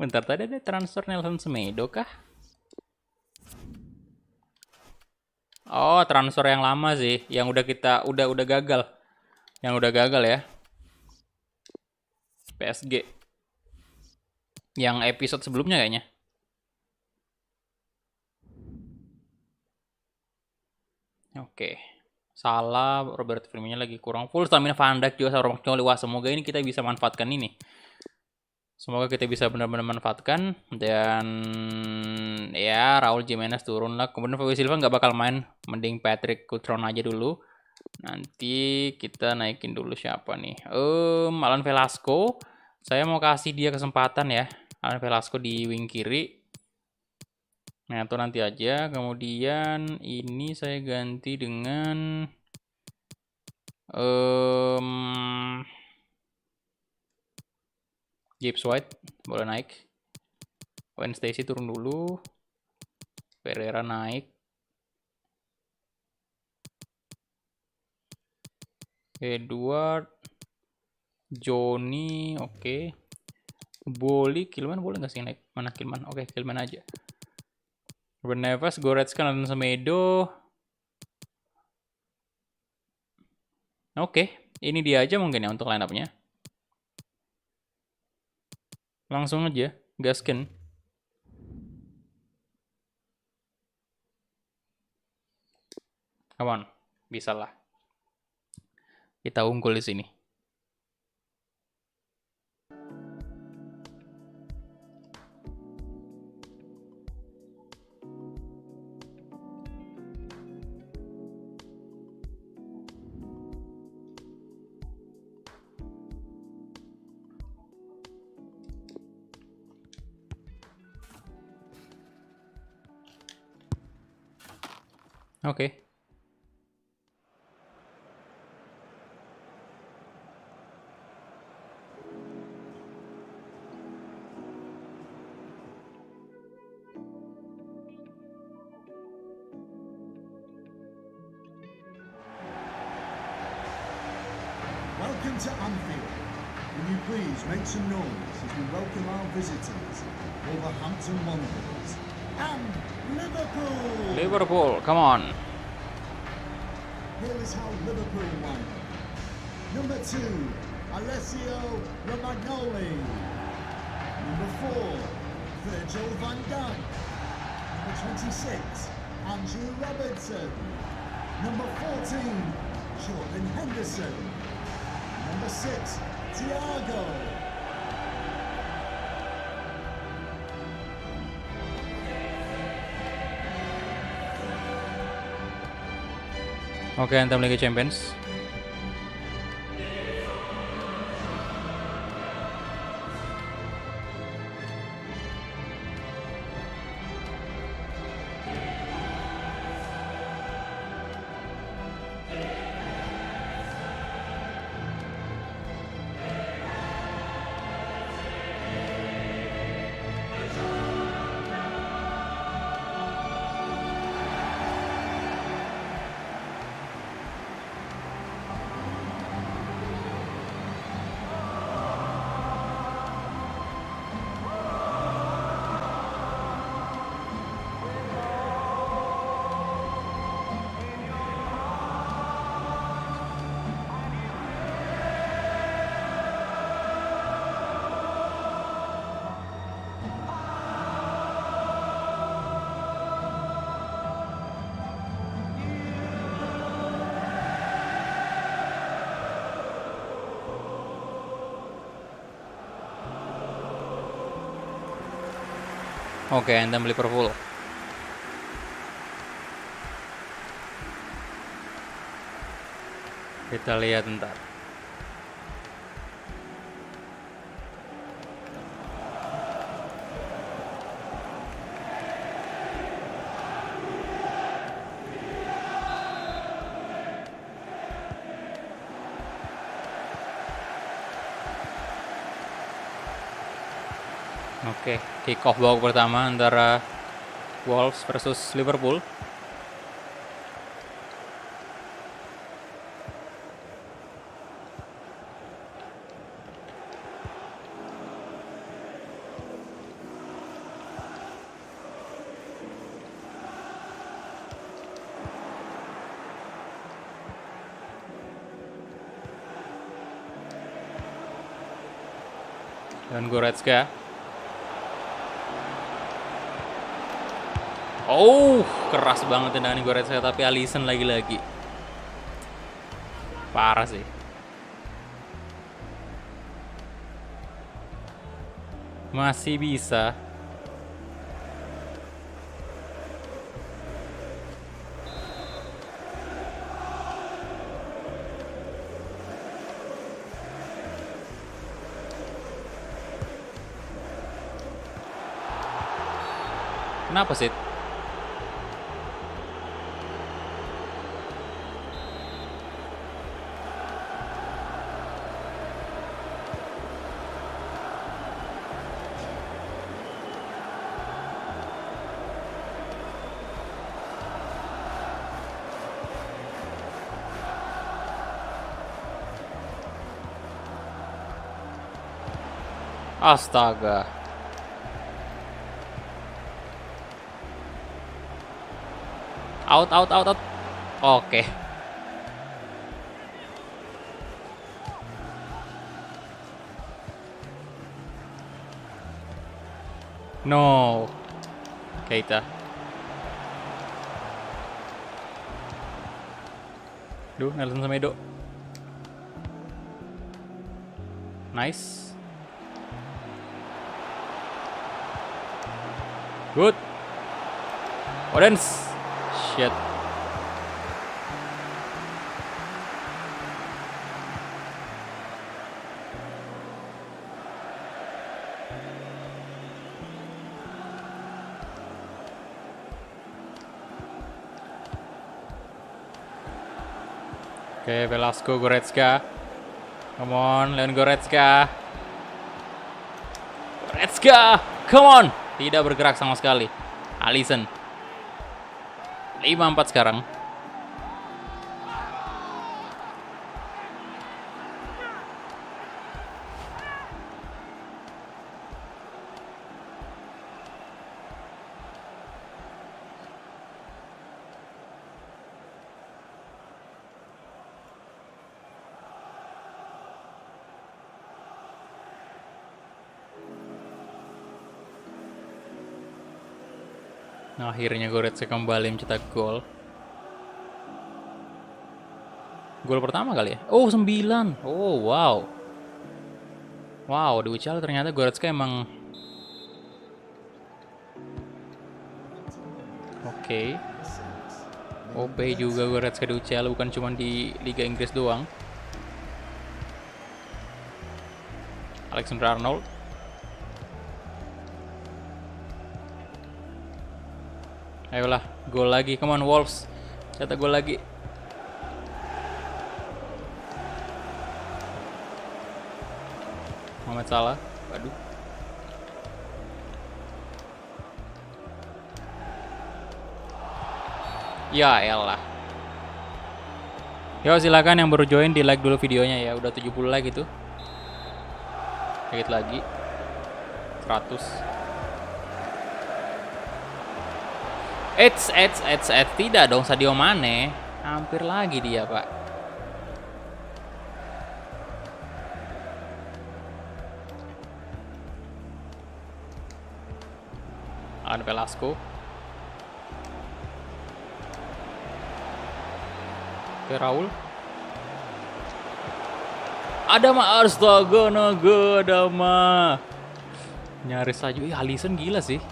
Bentar, tadi ada transfer Nelson Semedo kah? Oh, transfer yang lama sih, yang udah gagal. Yang udah gagal ya. PSG. Yang episode sebelumnya kayaknya. Oke. Salah, Robert Firmino lagi kurang full stamina, Van Dijk juga sama Romagnoli. Wah, semoga ini kita bisa manfaatkan ini. Semoga kita bisa benar-benar manfaatkan. Dan ya, Raul Jimenez turun lah. Kemudian Fabio Silva nggak bakal main. Mending Patrick Cutrone aja dulu. Nanti kita naikin dulu siapa nih. Alan Velasco. Saya mau kasih dia kesempatan ya. Alan Velasco di wing kiri. Nah, itu nanti aja. Kemudian ini saya ganti dengan Gibbs White boleh naik. Wayne Stacy turun dulu. Pereira naik. Edward, Johnny, oke. Boleh, Kilman boleh nggak sih naik? Mana Kilman? Oke, Kilman aja. Ruben Neves, Goretzka, dan Semedo. Oke, ini dia aja mungkin ya untuk line up-nya. Langsung aja, gasken. Come on, bisa lah. Kita unggul di sini. Oke. Welcome to Anfield. Will you please make some noise as we welcome our visitors, Wolverhampton Wanderers and Liverpool. Liverpool, come on. Here is how Liverpool won. Number 2, Alessio Romagnoli. Number 4, Virgil van Dijk. Number 26, Andrew Robertson. Number 14, Jordan Henderson. Number 6, Thiago. Oke, Anthem Liga Champions. Oke, Anthem Liverpool. Kita lihat ntar. Oke, kick off babak pertama antara Wolves versus Liverpool. Dan Goretzka. Oh, keras banget tendangan Goretzka, tapi Alisson lagi-lagi. Parah sih. Masih bisa. Kenapa sih? Astaga. Out. Oke. No. Keita. Duh, Nelson Semedo. Nice. Good. Orange. Shit. Oke, Velasco, Goretzka. Come on, Leon Goretzka. Goretzka, come on. Tidak bergerak sama sekali. Alisson. 5-4 sekarang. Akhirnya Goretzka kembali mencetak gol. Gol pertama kali ya? Oh, 9. Oh, wow. Wow, di UCL ternyata Goretzka emang oke. OP juga Goretzka di UCL, bukan cuma di Liga Inggris doang. Alexander Arnold. Ayolah, gol lagi. Come on Wolves. Cetak gol lagi. Mohamed Salah. Waduh. Ya elah. Yo, silakan yang baru join di like dulu videonya ya. Udah 70 like itu. Sedikit lagi. 100. Tidak dong, Sadio Mane. Hampir lagi dia, Pak. Alan Velasco. Oke, Raul. Ada mah, astaga, naga, ada mah. Nyaris aja. Alisson gila sih.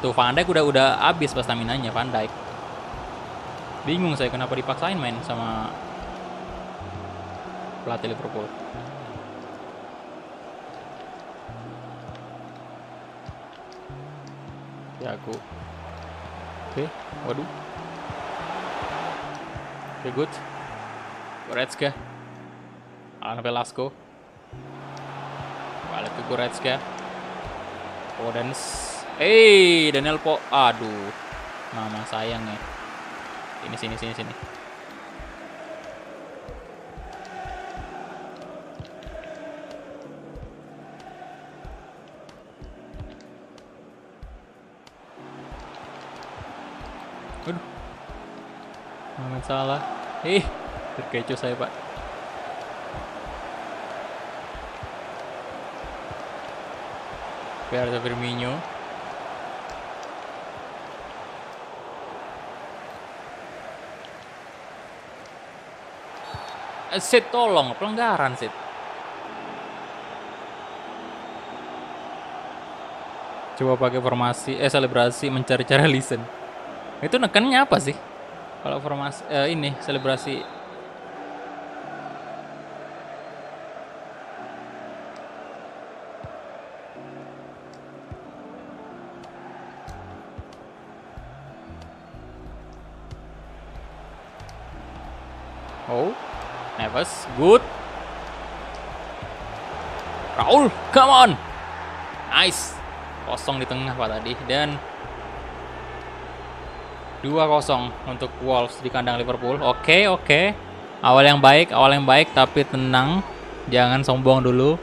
Tuh Van Dijk udah habis pas staminanya Van Dijk. Bingung saya kenapa dipaksain main sama pelatih Liverpool. Ya aku. Oke, waduh. Oke, good. Goretzka. Alan Velasco. Balik ke Goretzka. Podence. Daniel Po. Aduh. Mama sayang ya. Sini. Aduh. Mohamed Salah. Terkecoh saya, Pak. Roberto Firmino. Sid, tolong, pelanggaran Sid. Coba pakai formasi selebrasi mencari-cari Alisson. Itu nekannya apa sih? Kalau formasi ini selebrasi. Oh. Neves, good. Raul, come on. Nice. Kosong di tengah Pak tadi. Dan 2-0 untuk Wolves di kandang Liverpool. Oke. Awal yang baik, tapi tenang. Jangan sombong dulu.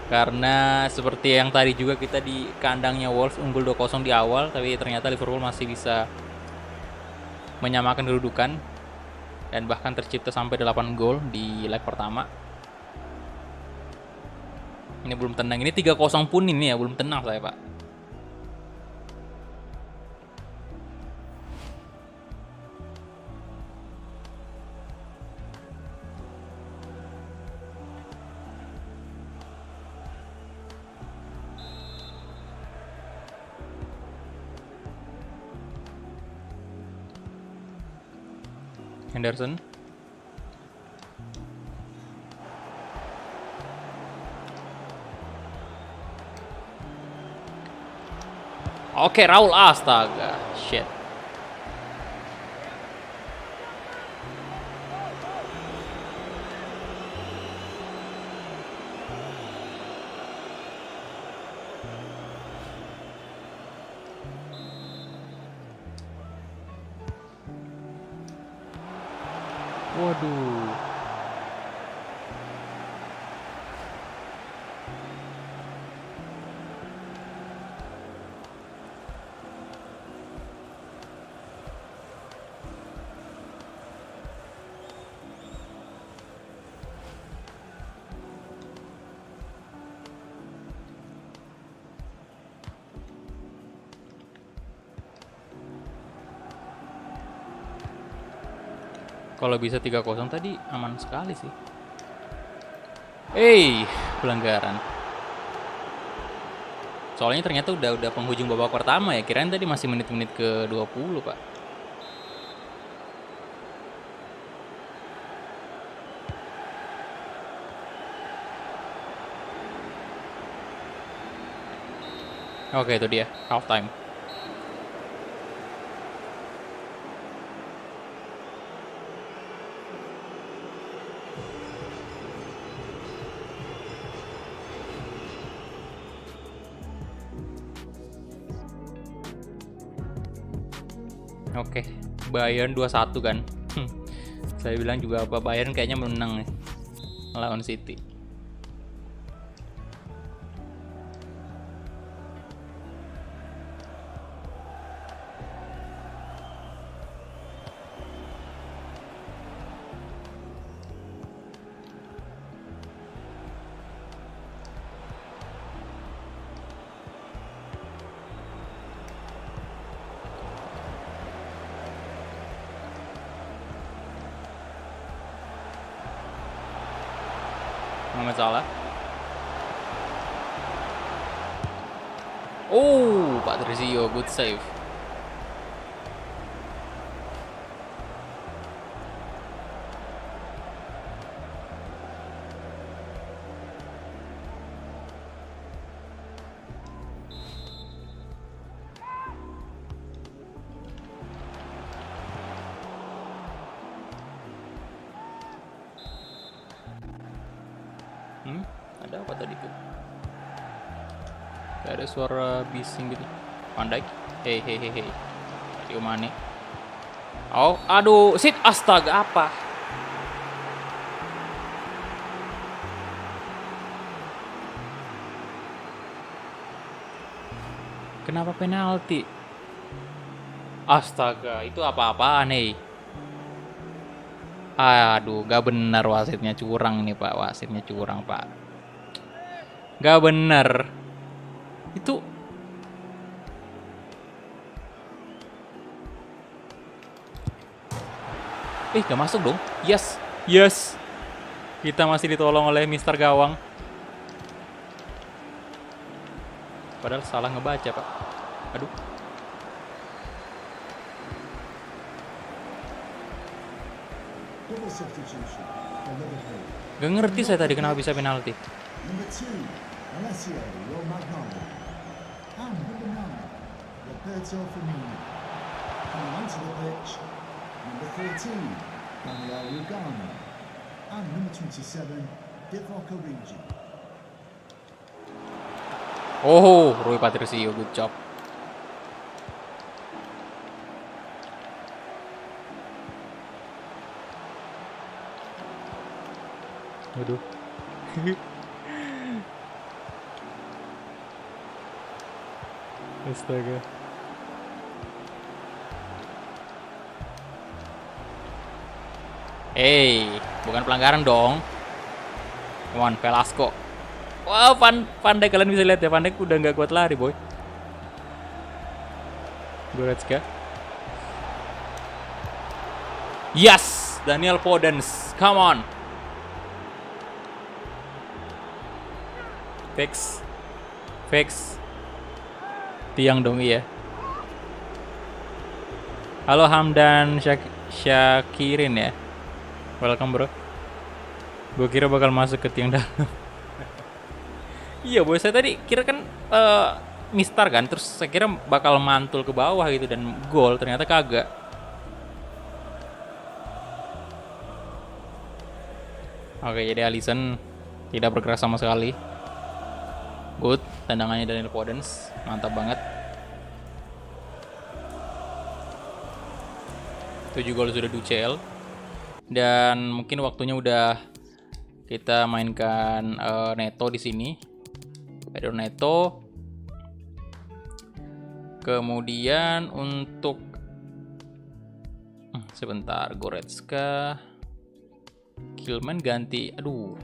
Karena seperti yang tadi juga kita di kandangnya Wolves unggul 2-0 di awal, tapi ternyata Liverpool masih bisa menyamakan kedudukan. Dan bahkan tercipta sampai 8 gol di leg pertama. Ini belum tenang. Ini 3-0 pun ini ya belum tenang saya, Pak. Henderson. Oke, Raul, astaga. Shit. Waduh. Kalau bisa 3-0 tadi aman sekali sih. Pelanggaran. Soalnya ternyata udah penghujung babak pertama ya. Kirain tadi masih menit-menit ke 20, Pak. Oke, itu dia half time. Oke, Bayern 2-1 kan. Saya bilang juga apa, Bayern kayaknya menang nih lawan City. Nggak masalah. Patrizio, good save. Ada apa tadi tuh? Kayak ada suara bising gitu. Van Dijk. Hei. Sadio Mane. Oh, aduh, sit, astaga, apa? Kenapa penalti? Astaga, itu apa-apaan nih? Aduh, gak benar, wasitnya curang nih, Pak. Wasitnya curang, Pak. Gak benar. Itu gak masuk dong. Yes. Kita masih ditolong oleh Mister Gawang. Padahal salah ngebaca, Pak. Aduh. Double substitution for Liverpool. Gak ngerti saya tadi kenapa bisa penalti. Number 2, Alessio Romagnoli. And number 9, Roberto Firmino. Coming onto the pitch, number 13, Daniel Lugano. And number 27, Divock Origi. Oh, Rui Patricio, good job. Aduh. Astaga. Bukan pelanggaran dong. Come on, Velasco. Wow, Van Dijk, kalian bisa lihat ya, Van Dijk udah nggak kuat lari, boy. Goretzka. Yes, Daniel Podence. Come on. Fix. Tiang dong, iya. Halo Hamdan Syakirin ya. Welcome, bro. Gue kira bakal masuk ke tiang dalam. Iya, boy, saya tadi kira kan mistar kan, terus saya kira bakal mantul ke bawah gitu dan gol, ternyata kagak. Oke, jadi Alisson tidak bergerak sama sekali. Good, tendangannya Daniel Podence, mantap banget. 7 gol sudah DUCL. Dan mungkin waktunya udah kita mainkan Neto di sini. Pedro Neto. Kemudian untuk sebentar, Goretzka, Kilman ganti. Aduh,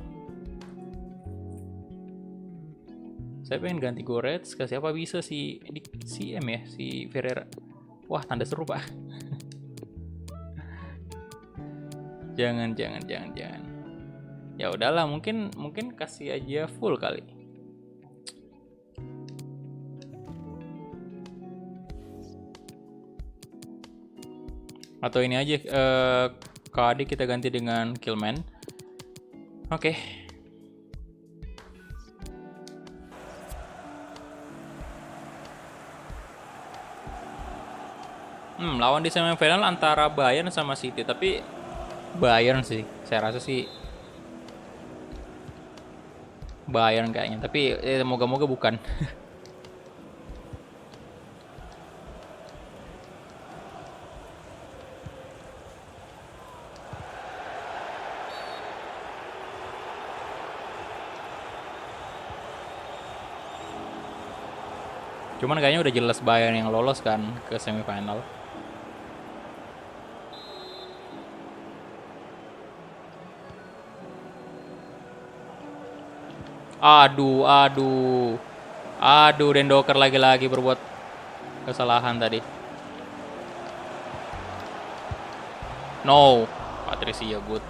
saya pengen ganti Goretzka. Siapa bisa si M ya, si Ferreira. Wah, tanda seru, Pak. Jangan. Ya udahlah, mungkin kasih aja full kali. Atau ini aja, KD kita ganti dengan Killman. Oke. Lawan di semifinal antara Bayern sama City, tapi Bayern sih, saya rasa sih Bayern kayaknya, tapi moga-moga bukan. Cuman kayaknya udah jelas Bayern yang lolos kan ke semifinal. Aduh, Dendoker lagi-lagi berbuat kesalahan tadi. No, Patricia good.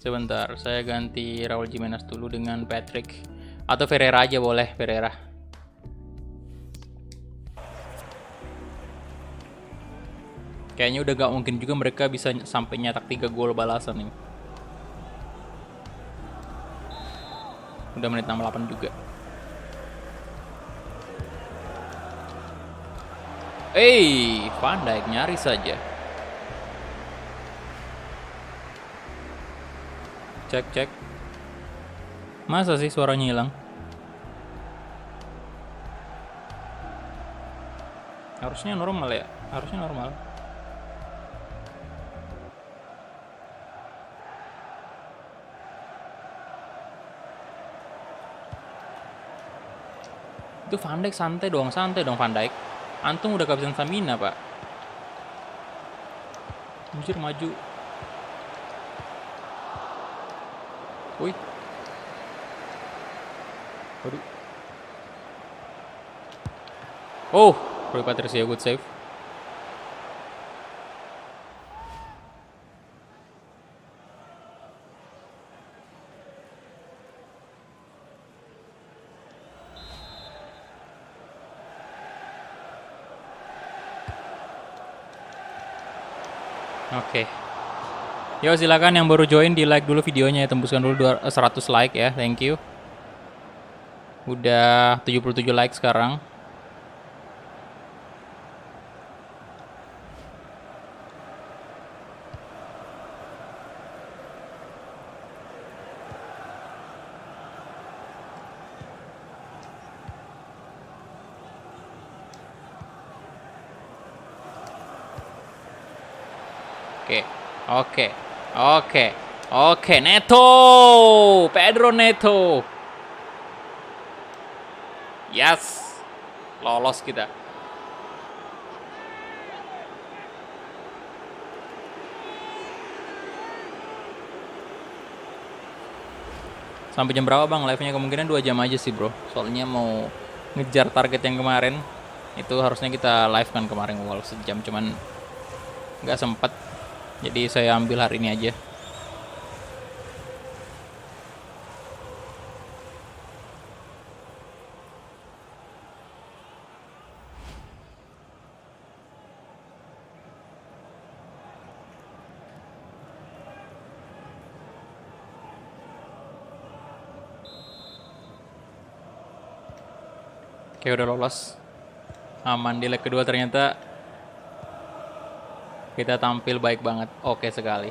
Sebentar, saya ganti Raul Jimenez dulu dengan Patrick. Atau Ferreira aja boleh, Ferreira. Kayaknya udah gak mungkin juga mereka bisa sampai nyetak 3 gol balasan nih. Udah menit 68 juga. Van Dijk nyaris saja. Cek. Masa sih suaranya hilang? Harusnya normal ya? Harusnya normal. Itu Van Dijk santai dong Van Dijk. Antum udah kehabisan stamina, Pak. Anjir, maju. Wih. Waduh. Oh, Rui Patricio good save. Oke. Yo, silakan yang baru join di like dulu videonya ya, tembuskan dulu 100 like ya. Thank you. Udah 77 like sekarang. Oke, Neto, Pedro Neto, yes, lolos kita. Sampai jam berapa bang live-nya? Kemungkinan 2 jam aja sih bro, soalnya mau ngejar target yang kemarin. Itu harusnya kita live kan kemarin awal sejam, cuman nggak sempet. Jadi saya ambil hari ini aja. Oke, udah lolos. Aman di leg kedua ternyata. Kita tampil baik banget. Oke sekali.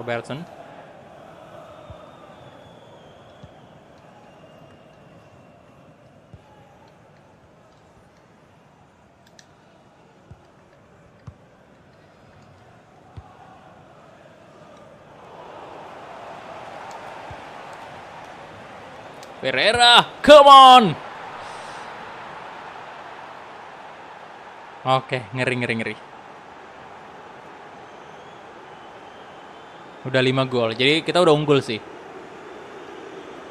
Robertson. Ferreira, come on. Oke, ngeri. Udah 5 gol. Jadi kita udah unggul sih.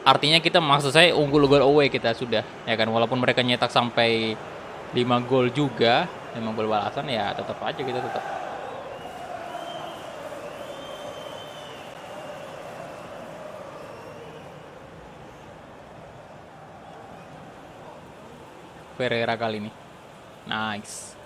artinya kita maksud saya unggul gol away kita sudah ya kan, walaupun mereka nyetak sampai 5 gol juga, 5 gol balasan ya tetap aja kita tetap Pereira kali ini. Nice.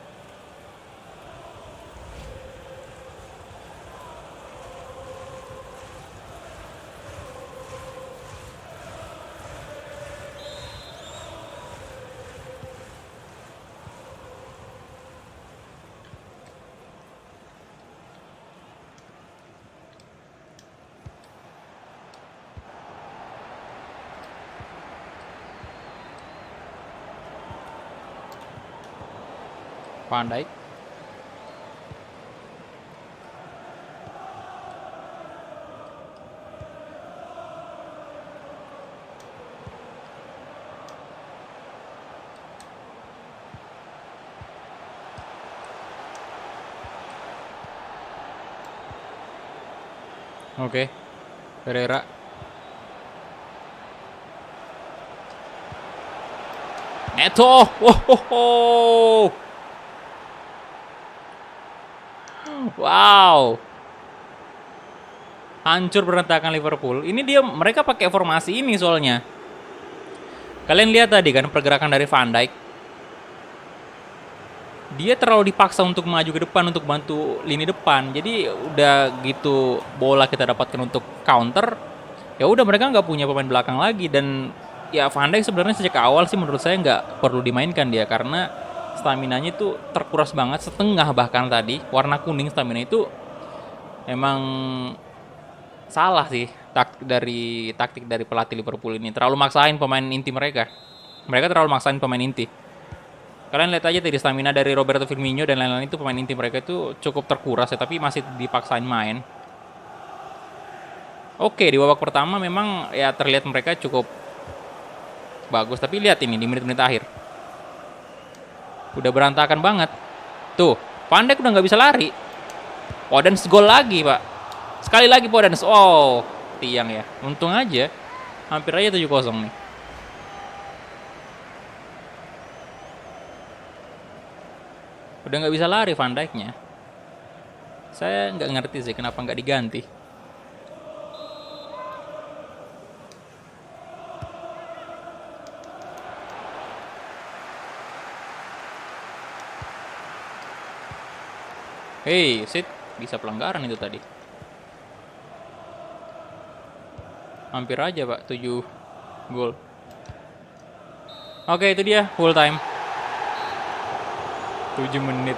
Van Dijk. Oke. Pereira. Neto. Wow. Wow. Hancur berantakan Liverpool. Ini mereka pakai formasi ini soalnya. Kalian lihat tadi kan pergerakan dari Van Dijk. Dia terlalu dipaksa untuk maju ke depan untuk bantu lini depan. Jadi udah gitu bola kita dapatkan untuk counter. Ya udah mereka nggak punya pemain belakang lagi, dan ya Van Dijk sebenarnya sejak awal sih menurut saya nggak perlu dimainkan dia karena staminanya itu terkuras banget, setengah bahkan tadi warna kuning stamina itu. Emang salah sih taktik dari pelatih Liverpool ini, terlalu maksain pemain inti mereka terlalu maksain pemain inti. Kalian lihat aja tadi stamina dari Roberto Firmino dan lain-lain itu, pemain inti mereka itu cukup terkuras ya, tapi masih dipaksain main. Oke, di babak pertama memang ya terlihat mereka cukup bagus, tapi lihat ini di menit-menit akhir udah berantakan banget. Tuh, Van Dijk udah nggak bisa lari. Podence gol lagi, Pak. Sekali lagi Podence. Oh, tiang ya. Untung aja. Hampir aja 7-0 nih. Udah nggak bisa lari Van Dijk-nya. Saya nggak ngerti sih kenapa nggak diganti. Hei, Sid, bisa pelanggaran itu tadi. Hampir aja, Pak, 7 gol. Oke, itu dia full time. 7 menit.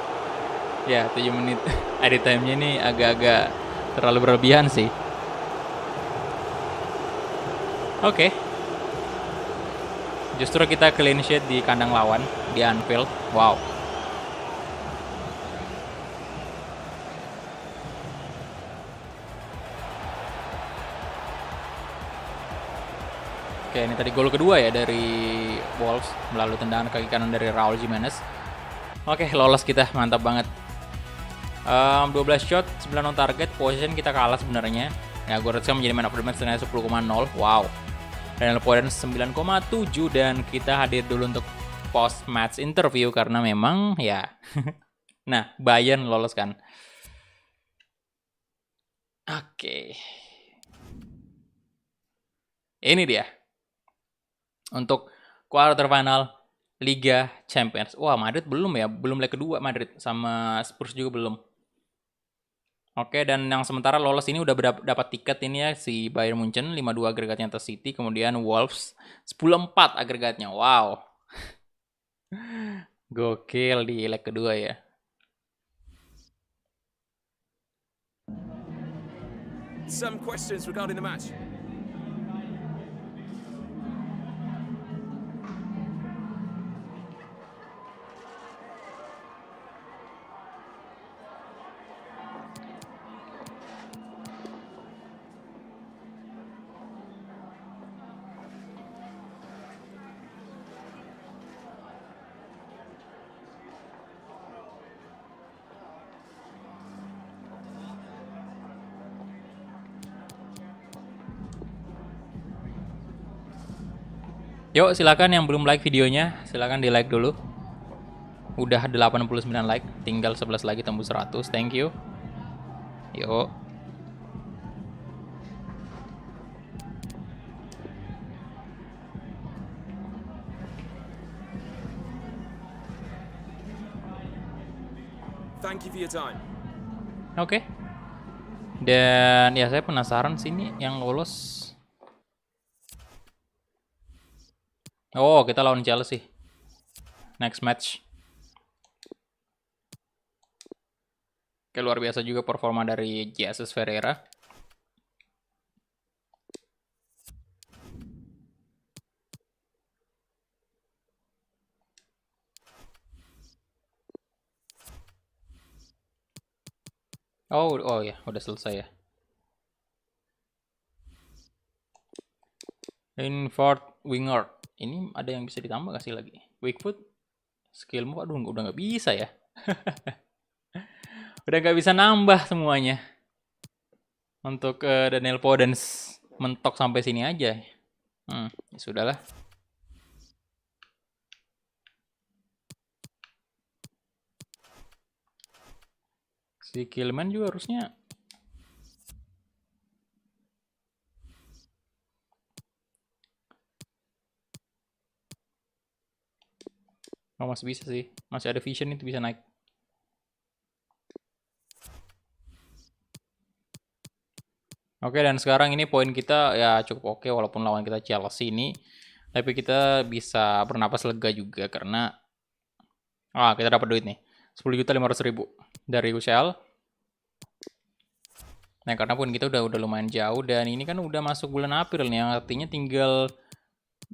Ya, 7 menit. Added time-nya ini agak-agak terlalu berlebihan sih. Oke. Justru kita clean sheet di kandang lawan, di Anfield. Wow. Oke, ini tadi gol kedua ya dari Wolves melalui tendangan kaki kanan dari Raul Jimenez. Oke, lolos kita, mantap banget. 12 shot, 9 on target, possession kita kalah sebenarnya. Ya, Goretzka menjadi man of the match dengan 10,0. Wow. Daniel Podence 9,7, dan kita hadir dulu untuk post match interview karena memang ya. Nah, Bayern lolos kan. Oke. Ini dia. Untuk quarter final Liga Champions. Wah, Madrid belum ya, belum leg kedua Madrid, sama Spurs juga belum. Oke, dan yang sementara lolos ini udah dapat tiket ini ya, si Bayern Munchen 5-2 agregatnya atas City, kemudian Wolves 10-4 agregatnya. Wow. Gokil di leg kedua ya. Some questions regarding the match. Yuk silakan yang belum like videonya, silakan di like dulu. Udah 89 like, tinggal 11 lagi tembus 100. Thank you. Yuk. Thank you for your time. Oke. Dan ya saya penasaran sih ini yang lolos. Oh, kita lawan Chelsea. Next match. Oke, luar biasa juga performa dari Jesus Ferreira. Oh ya, udah selesai ya. Invert winger. Ini ada yang bisa ditambah gak sih lagi? Weak foot, skillmu, aduh udah nggak bisa ya. Udah nggak bisa nambah semuanya. Untuk Daniel Podence mentok sampai sini aja. Ya sudahlah. Si Killman juga harusnya masih bisa sih. Masih ada vision itu bisa naik. Oke, dan sekarang ini poin kita ya cukup oke walaupun lawan kita Chelsea ini. Tapi kita bisa bernapas lega juga karena kita dapat duit nih. 10.500.000 dari UCL. Nah, karena poin kita udah lumayan jauh dan ini kan udah masuk bulan April nih, yang artinya tinggal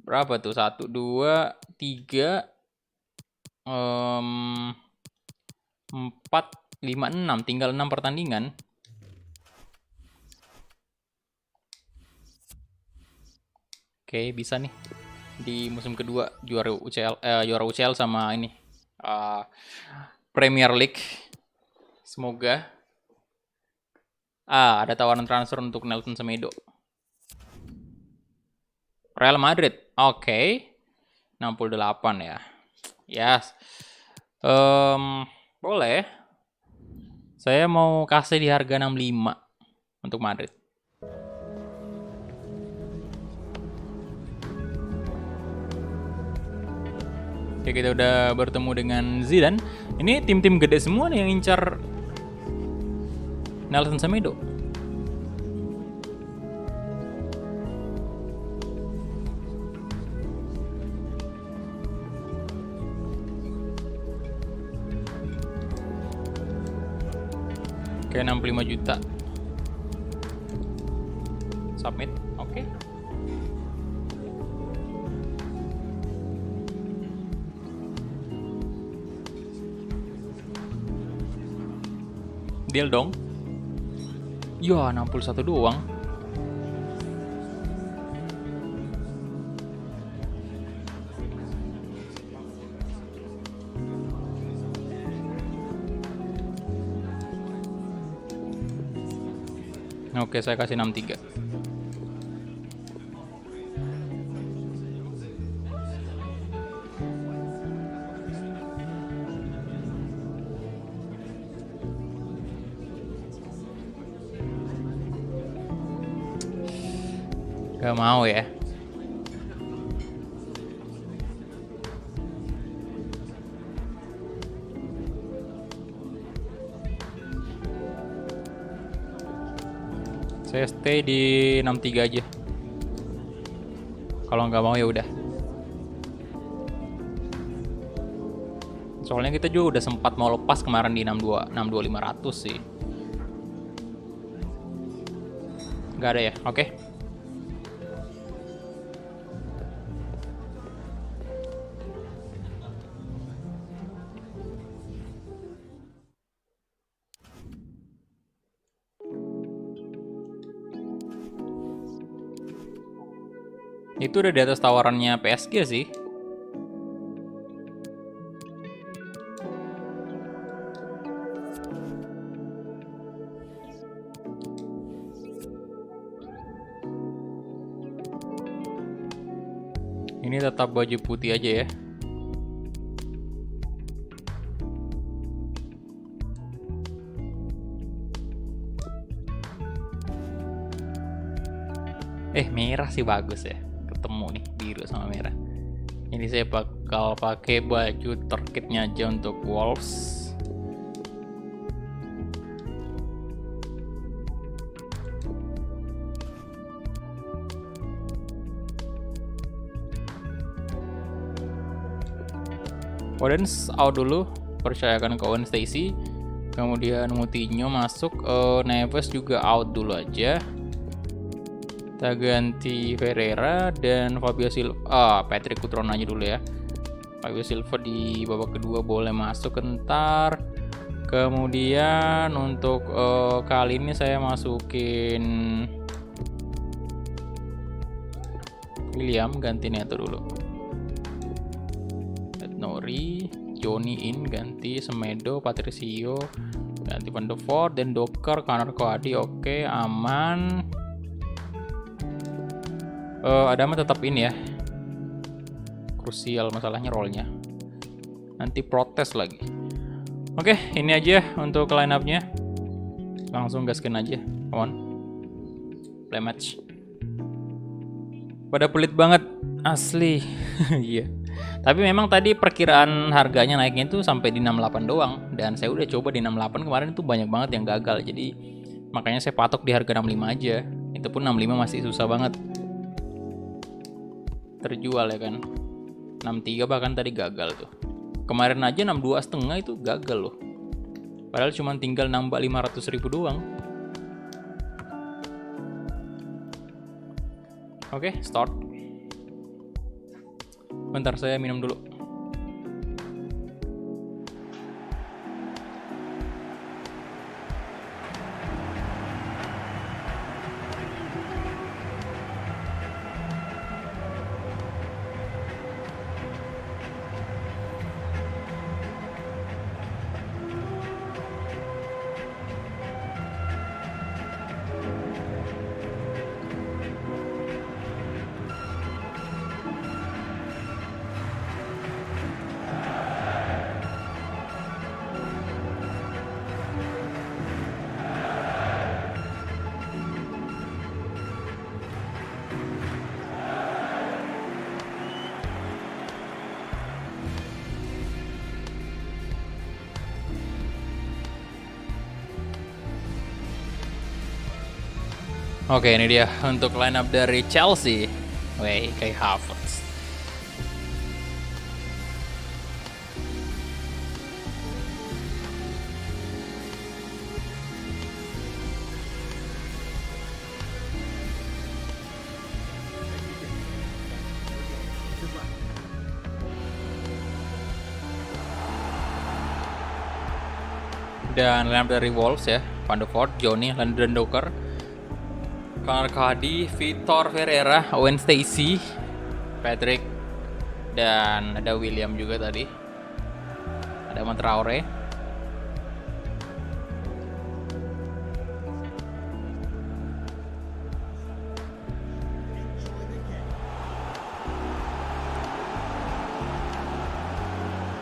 berapa tuh? 1 2 3 4 5 6, tinggal 6 pertandingan. Oke, bisa nih di musim kedua juara UCL sama ini Premier League. Semoga ada tawaran transfer untuk Nelson Semedo. Real Madrid. Oke. 68 ya. Yes. Boleh. Saya mau kasih di harga 65 untuk Madrid. Oke, kita udah bertemu dengan Zidane. Ini tim-tim gede semua nih yang incar Nelson Semedo. Oke, 65 juta. Submit. Oke. Deal dong. Ya, 61 doang. Oke, saya kasih 63. Gak mau ya. Saya stay di 63 aja. Kalau nggak mau ya udah. Soalnya kita juga udah sempat mau lepas kemarin di 62 500 sih. Nggak ada ya. Oke. Itu udah di atas tawarannya PSG sih. Ini tetap baju putih aja ya. Merah sih bagus ya. Ketemu nih biru sama merah. Ini saya bakal pakai baju terkitnya aja untuk Wolves. Orange out dulu, percayakan ke Owen Stacy. Kemudian Moutinho masuk, Neves juga out dulu aja. Kita ganti Ferreira dan Fabio Silva. Patrick Cutrone aja dulu ya. Fabio Silva di babak kedua boleh masuk entar. Kemudian untuk kali ini saya masukin William, ganti Neto dulu. Nori, Johnny in, ganti Semedo, Patricio, ganti Van de Voort, dan Docker, Connor Coady, oke, aman. Adama tetap ini ya. Krusial masalahnya rollnya. Nanti protes lagi. Oke, ini aja untuk line up-nya. Langsung gaskin aja, on. Play match. Pada pelit banget, asli. Iya. Tapi memang tadi perkiraan harganya naiknya itu sampai di 68 doang. Dan saya udah coba di 68 kemarin itu banyak banget yang gagal. Jadi makanya saya patok di harga 65 aja. Itu pun 65 masih susah banget terjual ya kan. 63 bahkan tadi gagal tuh. Kemarin aja 62,5 itu gagal loh. Padahal cuma tinggal nambah 500.000 doang. Oke, start. Bentar saya minum dulu. Oke, ini dia untuk line up dari Chelsea. Wih, kayak Havertz. Dan line up dari Wolves ya, Van de Voort, Johnny, Landon Docker, Connor Coady, Vitor Ferreira, Owen Stacy, Patrick, dan ada William juga tadi. Ada Traore.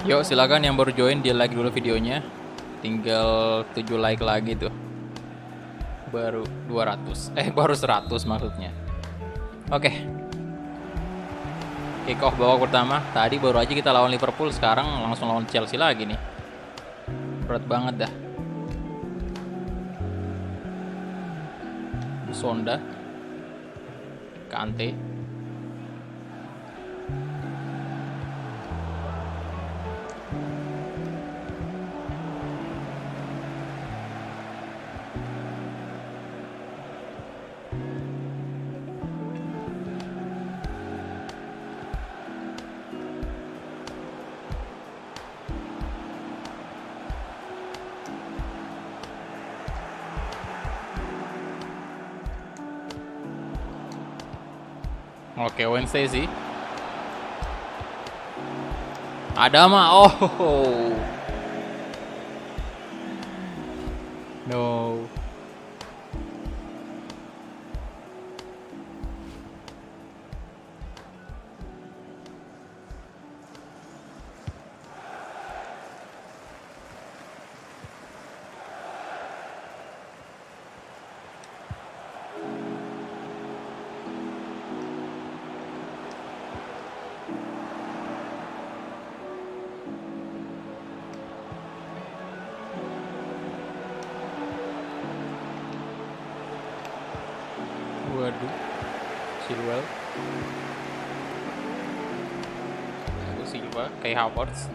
Yuk silakan yang baru join di like dulu videonya. Tinggal 7 like lagi tuh. Baru 200 baru 100 maksudnya. Oke. Kick off babak pertama. Tadi baru aja kita lawan Liverpool, sekarang langsung lawan Chelsea lagi nih. Berat banget dah. Sonda, Kante, oke, Wednesday sih. Adama, oh. No. Chilwell, Thiago Silva, Kai Havertz.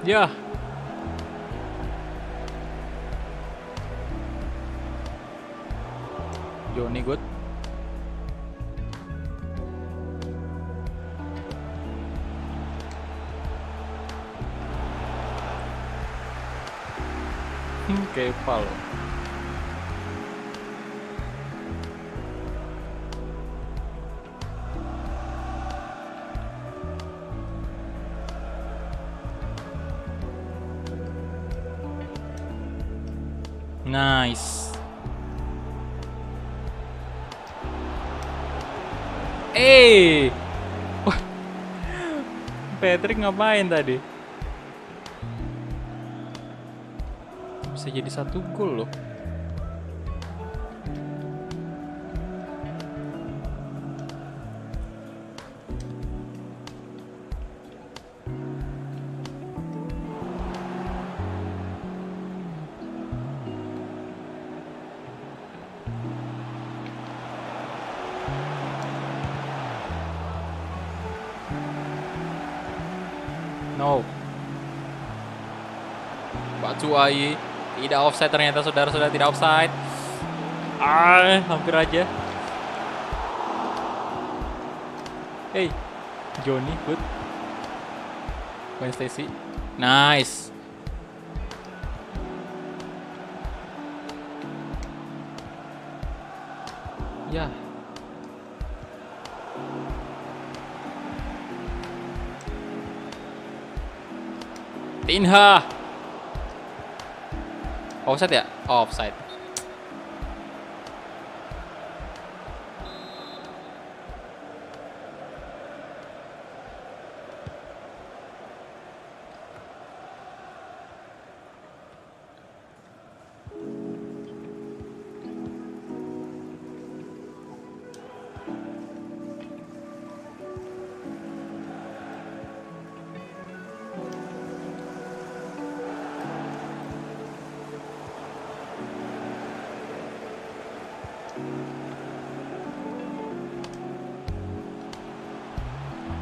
Ya. Johnny good. Kepa loh. Nice. Wah, Patrick ngapain tadi? Bisa jadi 1 gol loh. No. Batshuayi tidak offside ternyata, saudara-saudara, tidak offside. Hampir aja. Hey, Johnny good. Gwen Stacy, nice. Ya. Tinha. Offside ya? Oh, offside.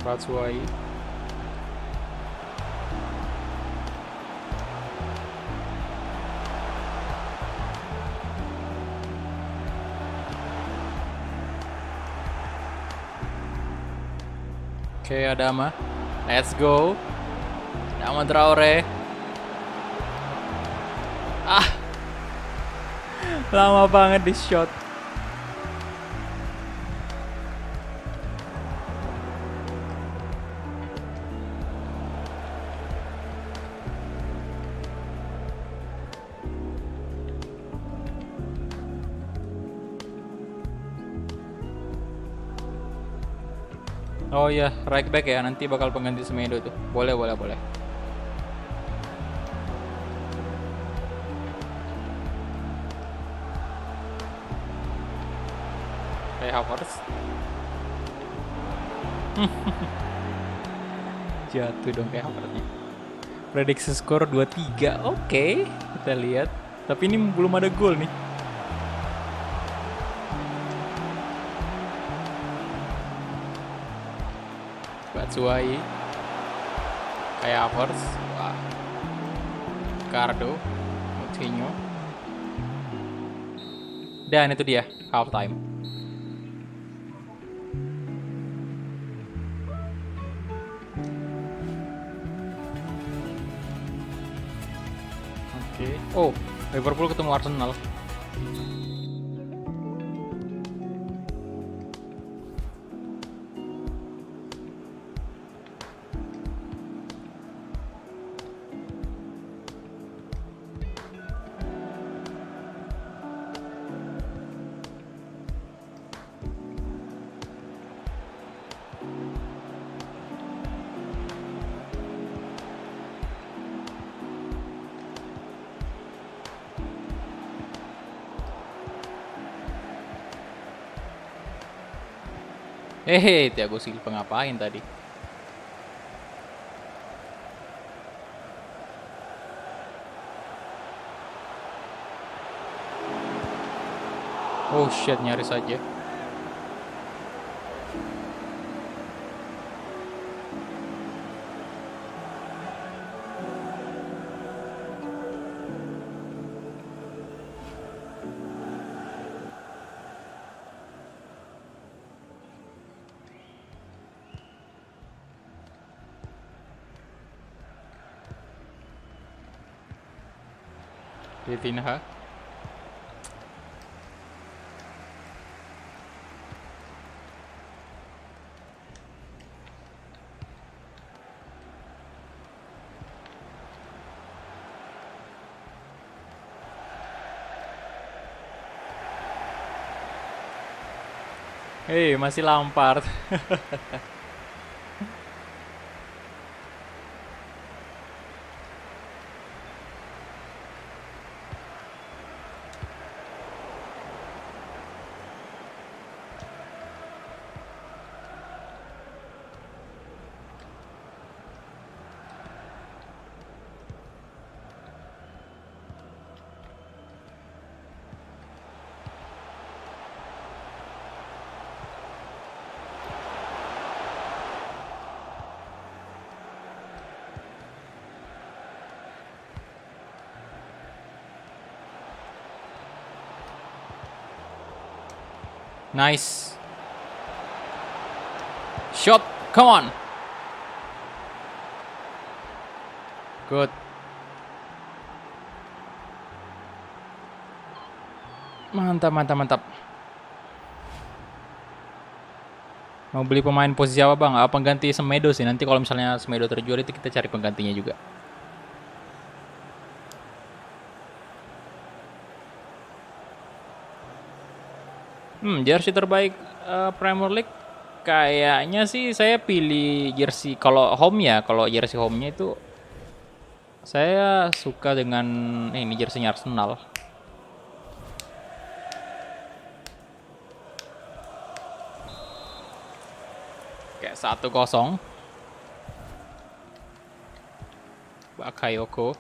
Batshuayi. Oke, Adama. Let's go. Adama Traore. Lama banget di shot. Oh iya, right back ya, nanti bakal pengganti Semedo tuh. Boleh. Kayak Havertz. Jatuh dong kayak Havertznya. Prediksi skor 2-3. Oke, kita lihat. Tapi ini belum ada gol nih. Batshuayi, kayak Havertz, Cardo, Coutinho, dan itu dia half time. Oke. Oh, Liverpool ketemu Arsenal. Thiago Silva ngapain tadi? Oh shit, nyaris aja. Vitinha. Masih Lampard. Nice. Shot, come on. Good. Mantap, mantap, mantap. Mau beli pemain posisi apa bang? Pengganti Semedo sih. Nanti kalau misalnya Semedo terjual itu kita cari penggantinya juga. Jersey terbaik Premier League kayaknya sih saya pilih jersey kalau home ya. Kalau jersey home-nya itu saya suka dengan ini jersey Arsenal. Kayak 1-0. Bakayoko.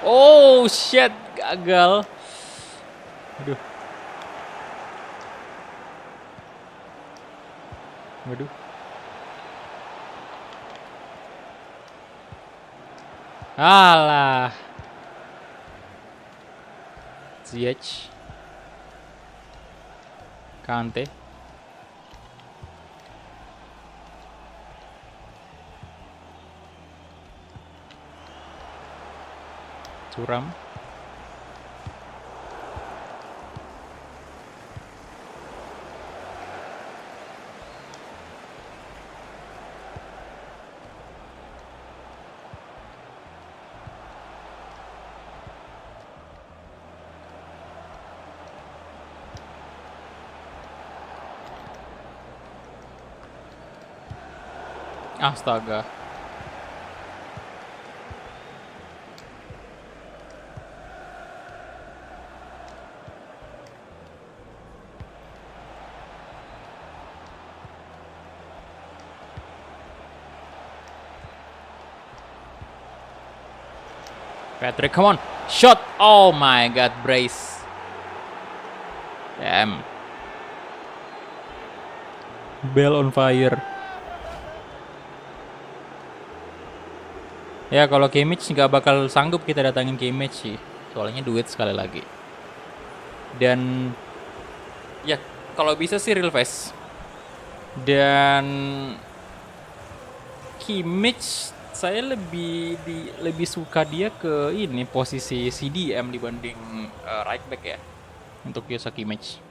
Oh shit, gagal. Aduh. Waduh. Alah. Ziyech. Kante. Curam. Astaga. Patrick, come on. Shot. Oh my god, brace. Damn. Bell on fire. Ya kalau Kimmich nggak bakal sanggup kita datangin Kimmich sih. Soalnya duit sekali lagi. Dan ya kalau bisa sih real face. Dan Kimmich saya lebih suka dia ke ini posisi CDM dibanding right back ya untuk Joshua Kimmich.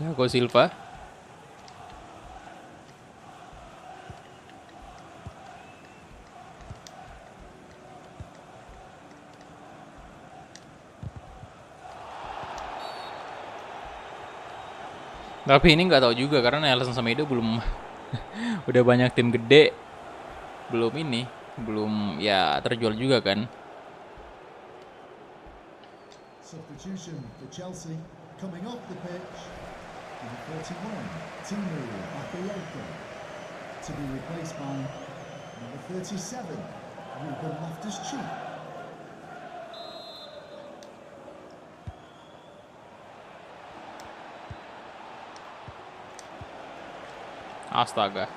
Thiago Silva. Tapi ini nggak tahu juga karena Nelson Semedo belum udah banyak tim gede belum ya terjual juga kan. Substitution for Chelsea coming off the pitch. Number 31, Timo Bakayoko, to be replaced by number 37, Ruben Loftus-Cheek. Astaga.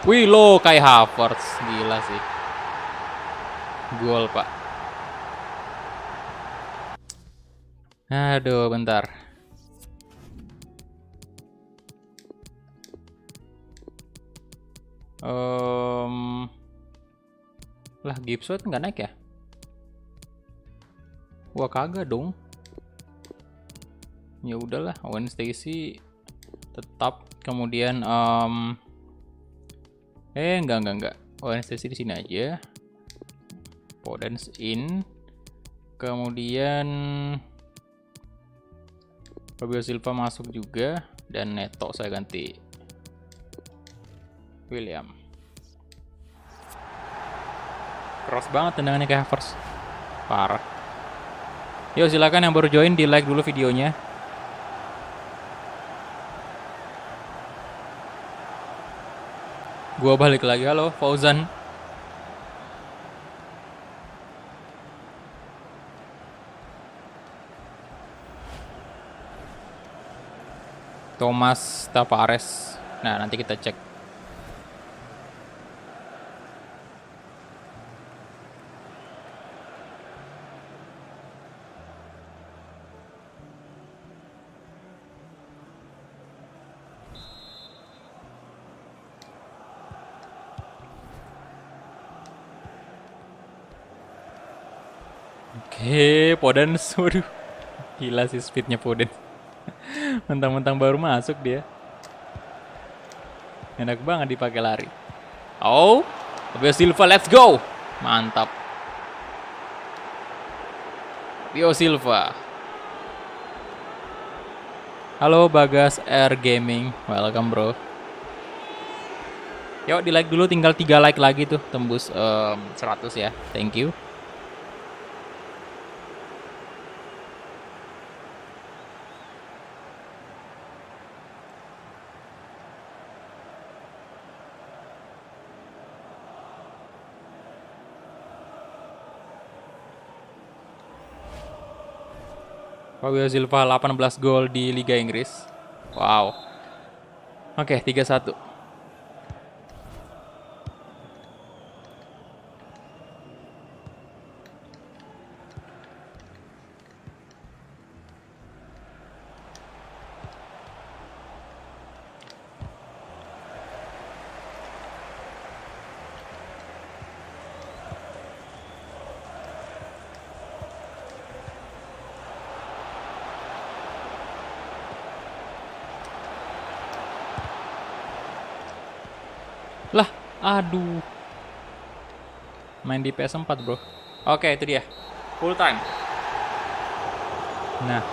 Wih lo Kai Havertz, gila sih. Gol pak. Aduh bentar. Lah Gibbs White nggak naik ya? Wah kagak dong. Ya udahlah, Owen Stacy tetap. Kemudian enggak. Owen Stacy di sini aja. Podence in. Kemudian Fabio Silva masuk juga dan Neto saya ganti William. Keras banget tendangannya ke Havertz. Parah. Yuk silakan yang baru join di like dulu videonya. Gua balik lagi. Halo Fauzan. Thomas Tavares. Nah, nanti kita cek. Oke, Podence. Waduh. Gila sih speednya Podence. Mentang-mentang baru masuk dia. Enak banget dipakai lari. Oh, Fabio Silva, let's go. Mantap. Fabio Silva. Halo Bagas Air Gaming, welcome bro. Yuk di like dulu, tinggal 3 like lagi tuh tembus 100 ya. Thank you. Fabio Silva 18 gol di Liga Inggris. Wow. Oke, 3-1. Lah, aduh. Main di PS4, bro. Oke, itu dia. Full time. Nah.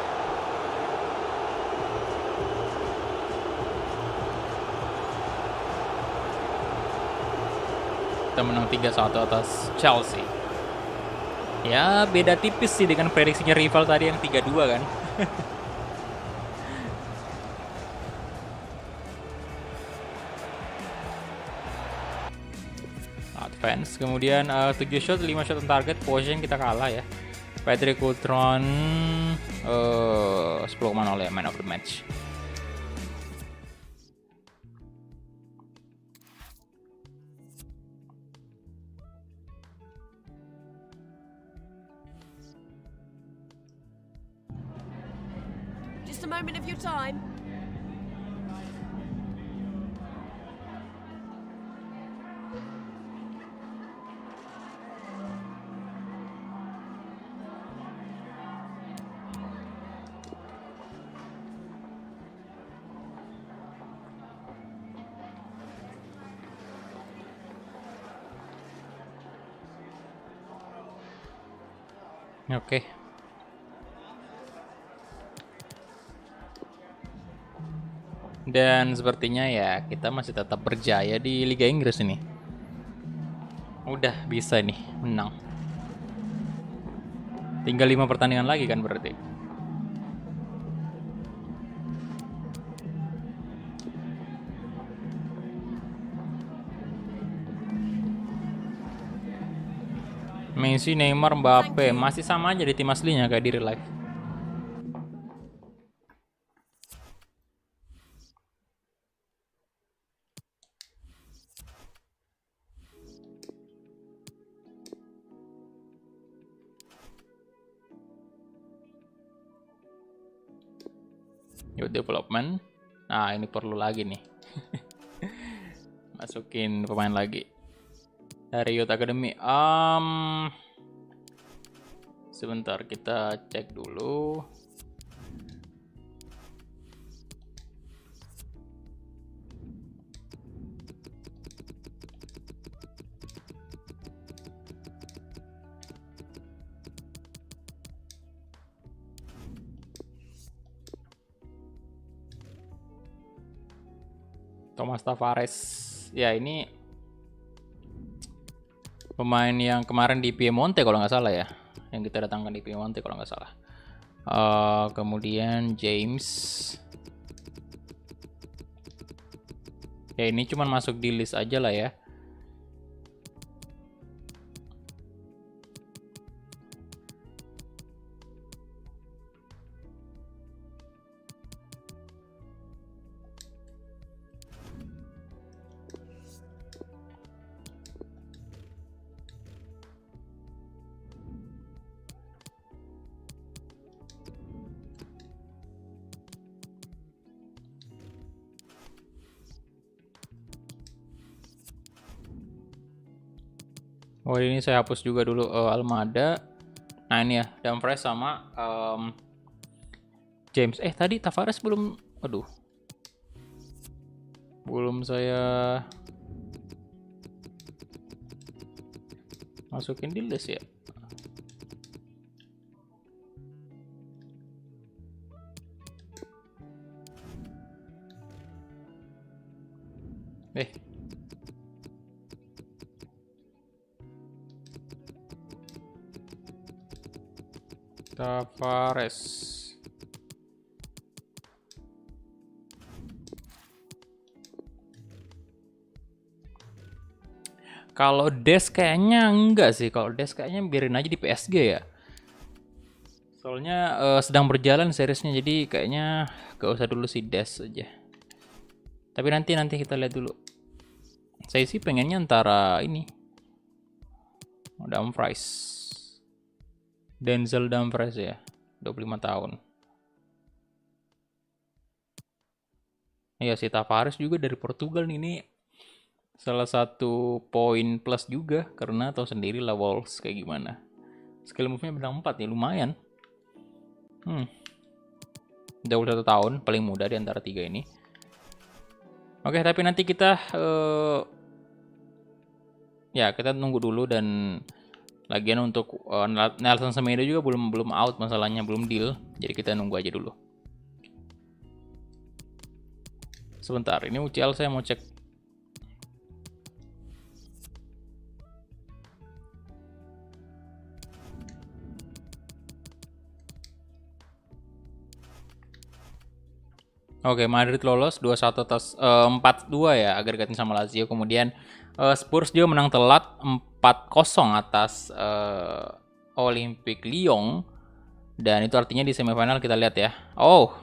Kita menang 3-1 atas Chelsea. Ya, beda tipis sih dengan prediksinya rival tadi yang 3-2 kan. Advance, kemudian 7 shot, 5 shot on target, possession kita kalah ya. Patrick Coulthard 10,0 ya, man of the match. a moment of your time? Oke. Dan sepertinya ya kita masih tetap berjaya di Liga Inggris ini. Udah bisa nih menang. Tinggal 5 pertandingan lagi kan berarti. Messi, Neymar, Mbappe masih sama aja di tim aslinya kayak di real life. Youth development. Nah, ini perlu lagi nih. Masukin pemain lagi. Dari Youth Academy. Sebentar kita cek dulu. Thomas Tavares. Ya, ini pemain yang kemarin di Piemonte kalau nggak salah ya. Yang kita datangkan di Piemonte kalau nggak salah. Kemudian James. Ya, ini cuman masuk di list aja lah ya. Oh, ini saya hapus juga dulu Almada. Nah, ini ya, Dumfries sama James. Tadi Tavares belum. Aduh. Belum saya masukin di list ya. Tavares. Kalau Des kayaknya enggak sih. Kalau Des kayaknya biarin aja di PSG ya. Soalnya sedang berjalan seriesnya, jadi kayaknya gak usah dulu si Des aja. Tapi nanti kita lihat dulu. Saya sih pengennya antara ini. Dumfries. Denzel Dumfries ya, 25 tahun. Ya, si Tavares juga dari Portugal nih. Ini salah satu poin plus juga, karena tahu sendiri lah Wolves kayak gimana. Skill move-nya bintang 4 ya, lumayan. 21 tahun, paling muda di antara 3 ini. Oke, tapi nanti kita ya kita tunggu dulu. Dan lagian untuk Nelson Semedo juga belum out masalahnya, belum deal. Jadi kita nunggu aja dulu. Sebentar, ini UCL saya mau cek. Oke, Madrid lolos 2-1 atas 4-2 ya agregatnya sama Lazio. Kemudian Spurs juga menang telat 4-0 atas Olympique Lyon. Dan itu artinya di semifinal kita lihat ya. Oh.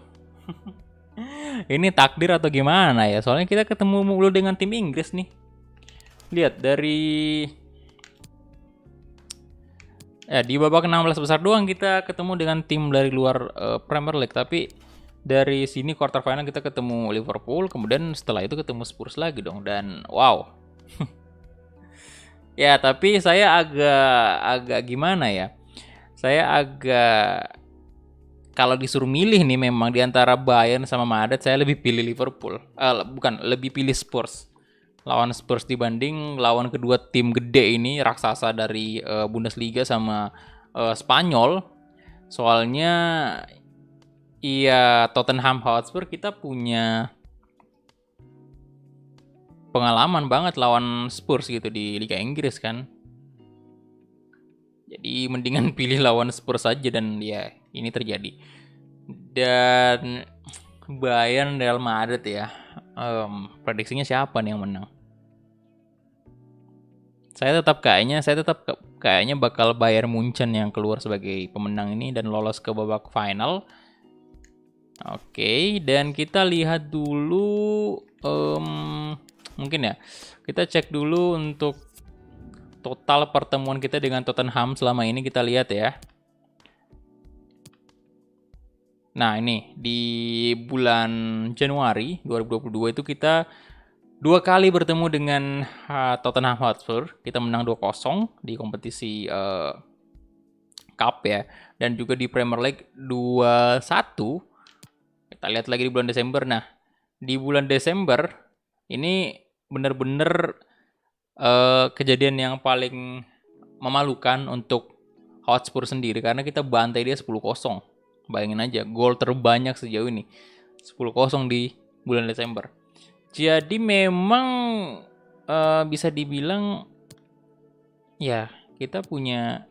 Ini takdir atau gimana ya? Soalnya kita ketemu mulu dengan tim Inggris nih. Lihat dari di babak 16 besar doang kita ketemu dengan tim dari luar Premier League, tapi Dari sini quarter final kita ketemu Liverpool, kemudian setelah itu ketemu Spurs lagi dong, dan wow. Ya, tapi saya agak gimana ya? Saya agak, kalau disuruh milih nih, memang di antara Bayern sama Madrid saya lebih pilih Liverpool. Lebih pilih Spurs. Lawan Spurs dibanding lawan kedua tim gede ini, raksasa dari Bundesliga sama Spanyol. Soalnya iya, Tottenham Hotspur kita punya pengalaman banget lawan Spurs gitu di Liga Inggris kan. Jadi mendingan pilih lawan Spurs aja, dan ya ini terjadi. Dan Bayern Real Madrid ya. Prediksinya siapa nih yang menang? Saya tetap kayaknya bakal Bayern Munchen yang keluar sebagai pemenang ini dan lolos ke babak final. Oke, dan kita lihat dulu, mungkin ya, kita cek dulu untuk total pertemuan kita dengan Tottenham selama ini, kita lihat ya. Nah, ini di bulan Januari 2022 itu kita 2 kali bertemu dengan Tottenham Hotspur. Kita menang 2-0 di kompetisi Cup ya, dan juga di Premier League 2-1. Kita lihat lagi di bulan Desember. Nah, di bulan Desember ini benar-benar kejadian yang paling memalukan untuk Hotspur sendiri, karena kita bantai dia 10-0. Bayangin aja, gol terbanyak sejauh ini 10-0 di bulan Desember. Jadi memang bisa dibilang ya kita punya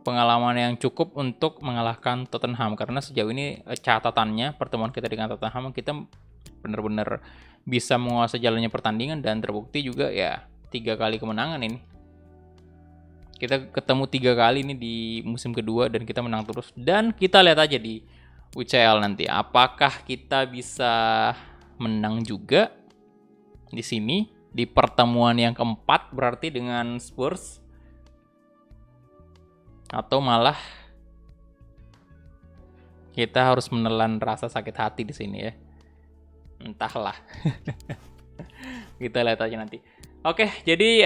pengalaman yang cukup untuk mengalahkan Tottenham, karena sejauh ini catatannya pertemuan kita dengan Tottenham, kita benar-benar bisa menguasai jalannya pertandingan, dan terbukti juga ya 3 kali kemenangan ini. Kita ketemu 3 kali ini di musim kedua dan kita menang terus. Dan kita lihat aja di UCL nanti apakah kita bisa menang juga di sini di pertemuan yang keempat, berarti dengan Spurs, atau malah kita harus menelan rasa sakit hati di sini ya. Entahlah. Kita lihat aja nanti. Oke, jadi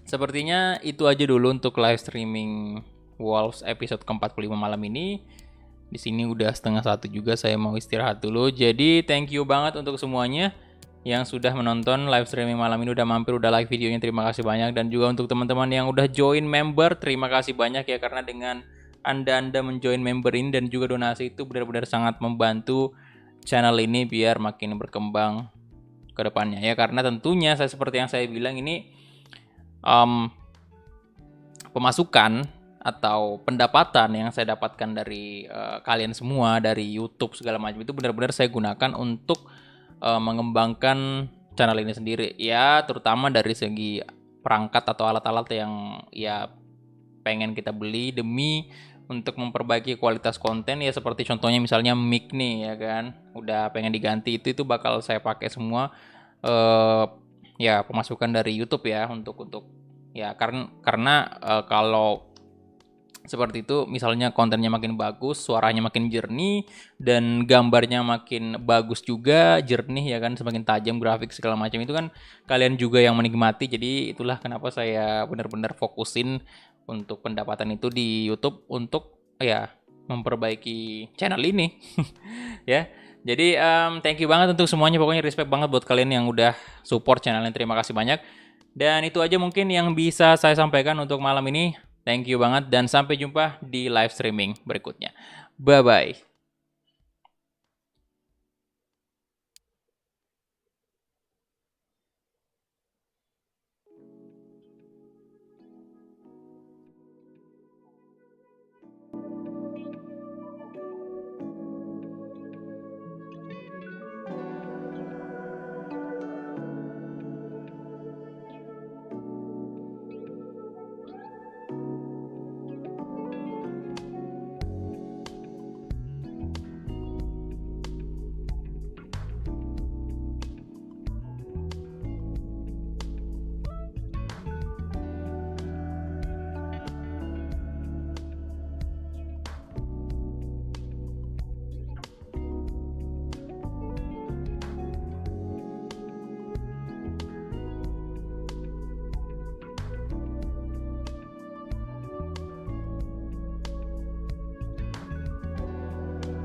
sepertinya itu aja dulu untuk live streaming Wolves episode ke-45 malam ini. Di sini udah 12:30 juga, saya mau istirahat dulu. Jadi thank you banget untuk semuanya yang sudah menonton live streaming malam ini, udah mampir, udah like videonya, terima kasih banyak. Dan juga untuk teman-teman yang udah join member, terima kasih banyak ya, karena dengan Anda menjoin member ini dan juga donasi itu benar-benar sangat membantu channel ini biar makin berkembang ke depannya ya. Karena tentunya saya, seperti yang saya bilang ini, pemasukan atau pendapatan yang saya dapatkan dari kalian semua, dari YouTube segala macam, itu benar-benar saya gunakan untuk mengembangkan channel ini sendiri ya, terutama dari segi perangkat atau alat-alat yang ya pengen kita beli demi untuk memperbaiki kualitas konten ya, seperti contohnya misalnya mic nih ya kan, udah pengen diganti, itu bakal saya pakai semua ya pemasukan dari YouTube ya, untuk ya karena kalau seperti itu, misalnya kontennya makin bagus, suaranya makin jernih, dan gambarnya makin bagus juga, jernih ya kan, semakin tajam grafik segala macam, itu kan kalian juga yang menikmati. Jadi itulah kenapa saya benar-benar fokusin untuk pendapatan itu di YouTube untuk ya memperbaiki channel ini. Ya. Jadi thank you banget untuk semuanya, pokoknya respect banget buat kalian yang udah support channelnya, terima kasih banyak. Dan itu aja mungkin yang bisa saya sampaikan untuk malam ini. Thank you banget dan sampai jumpa di live streaming berikutnya. Bye-bye.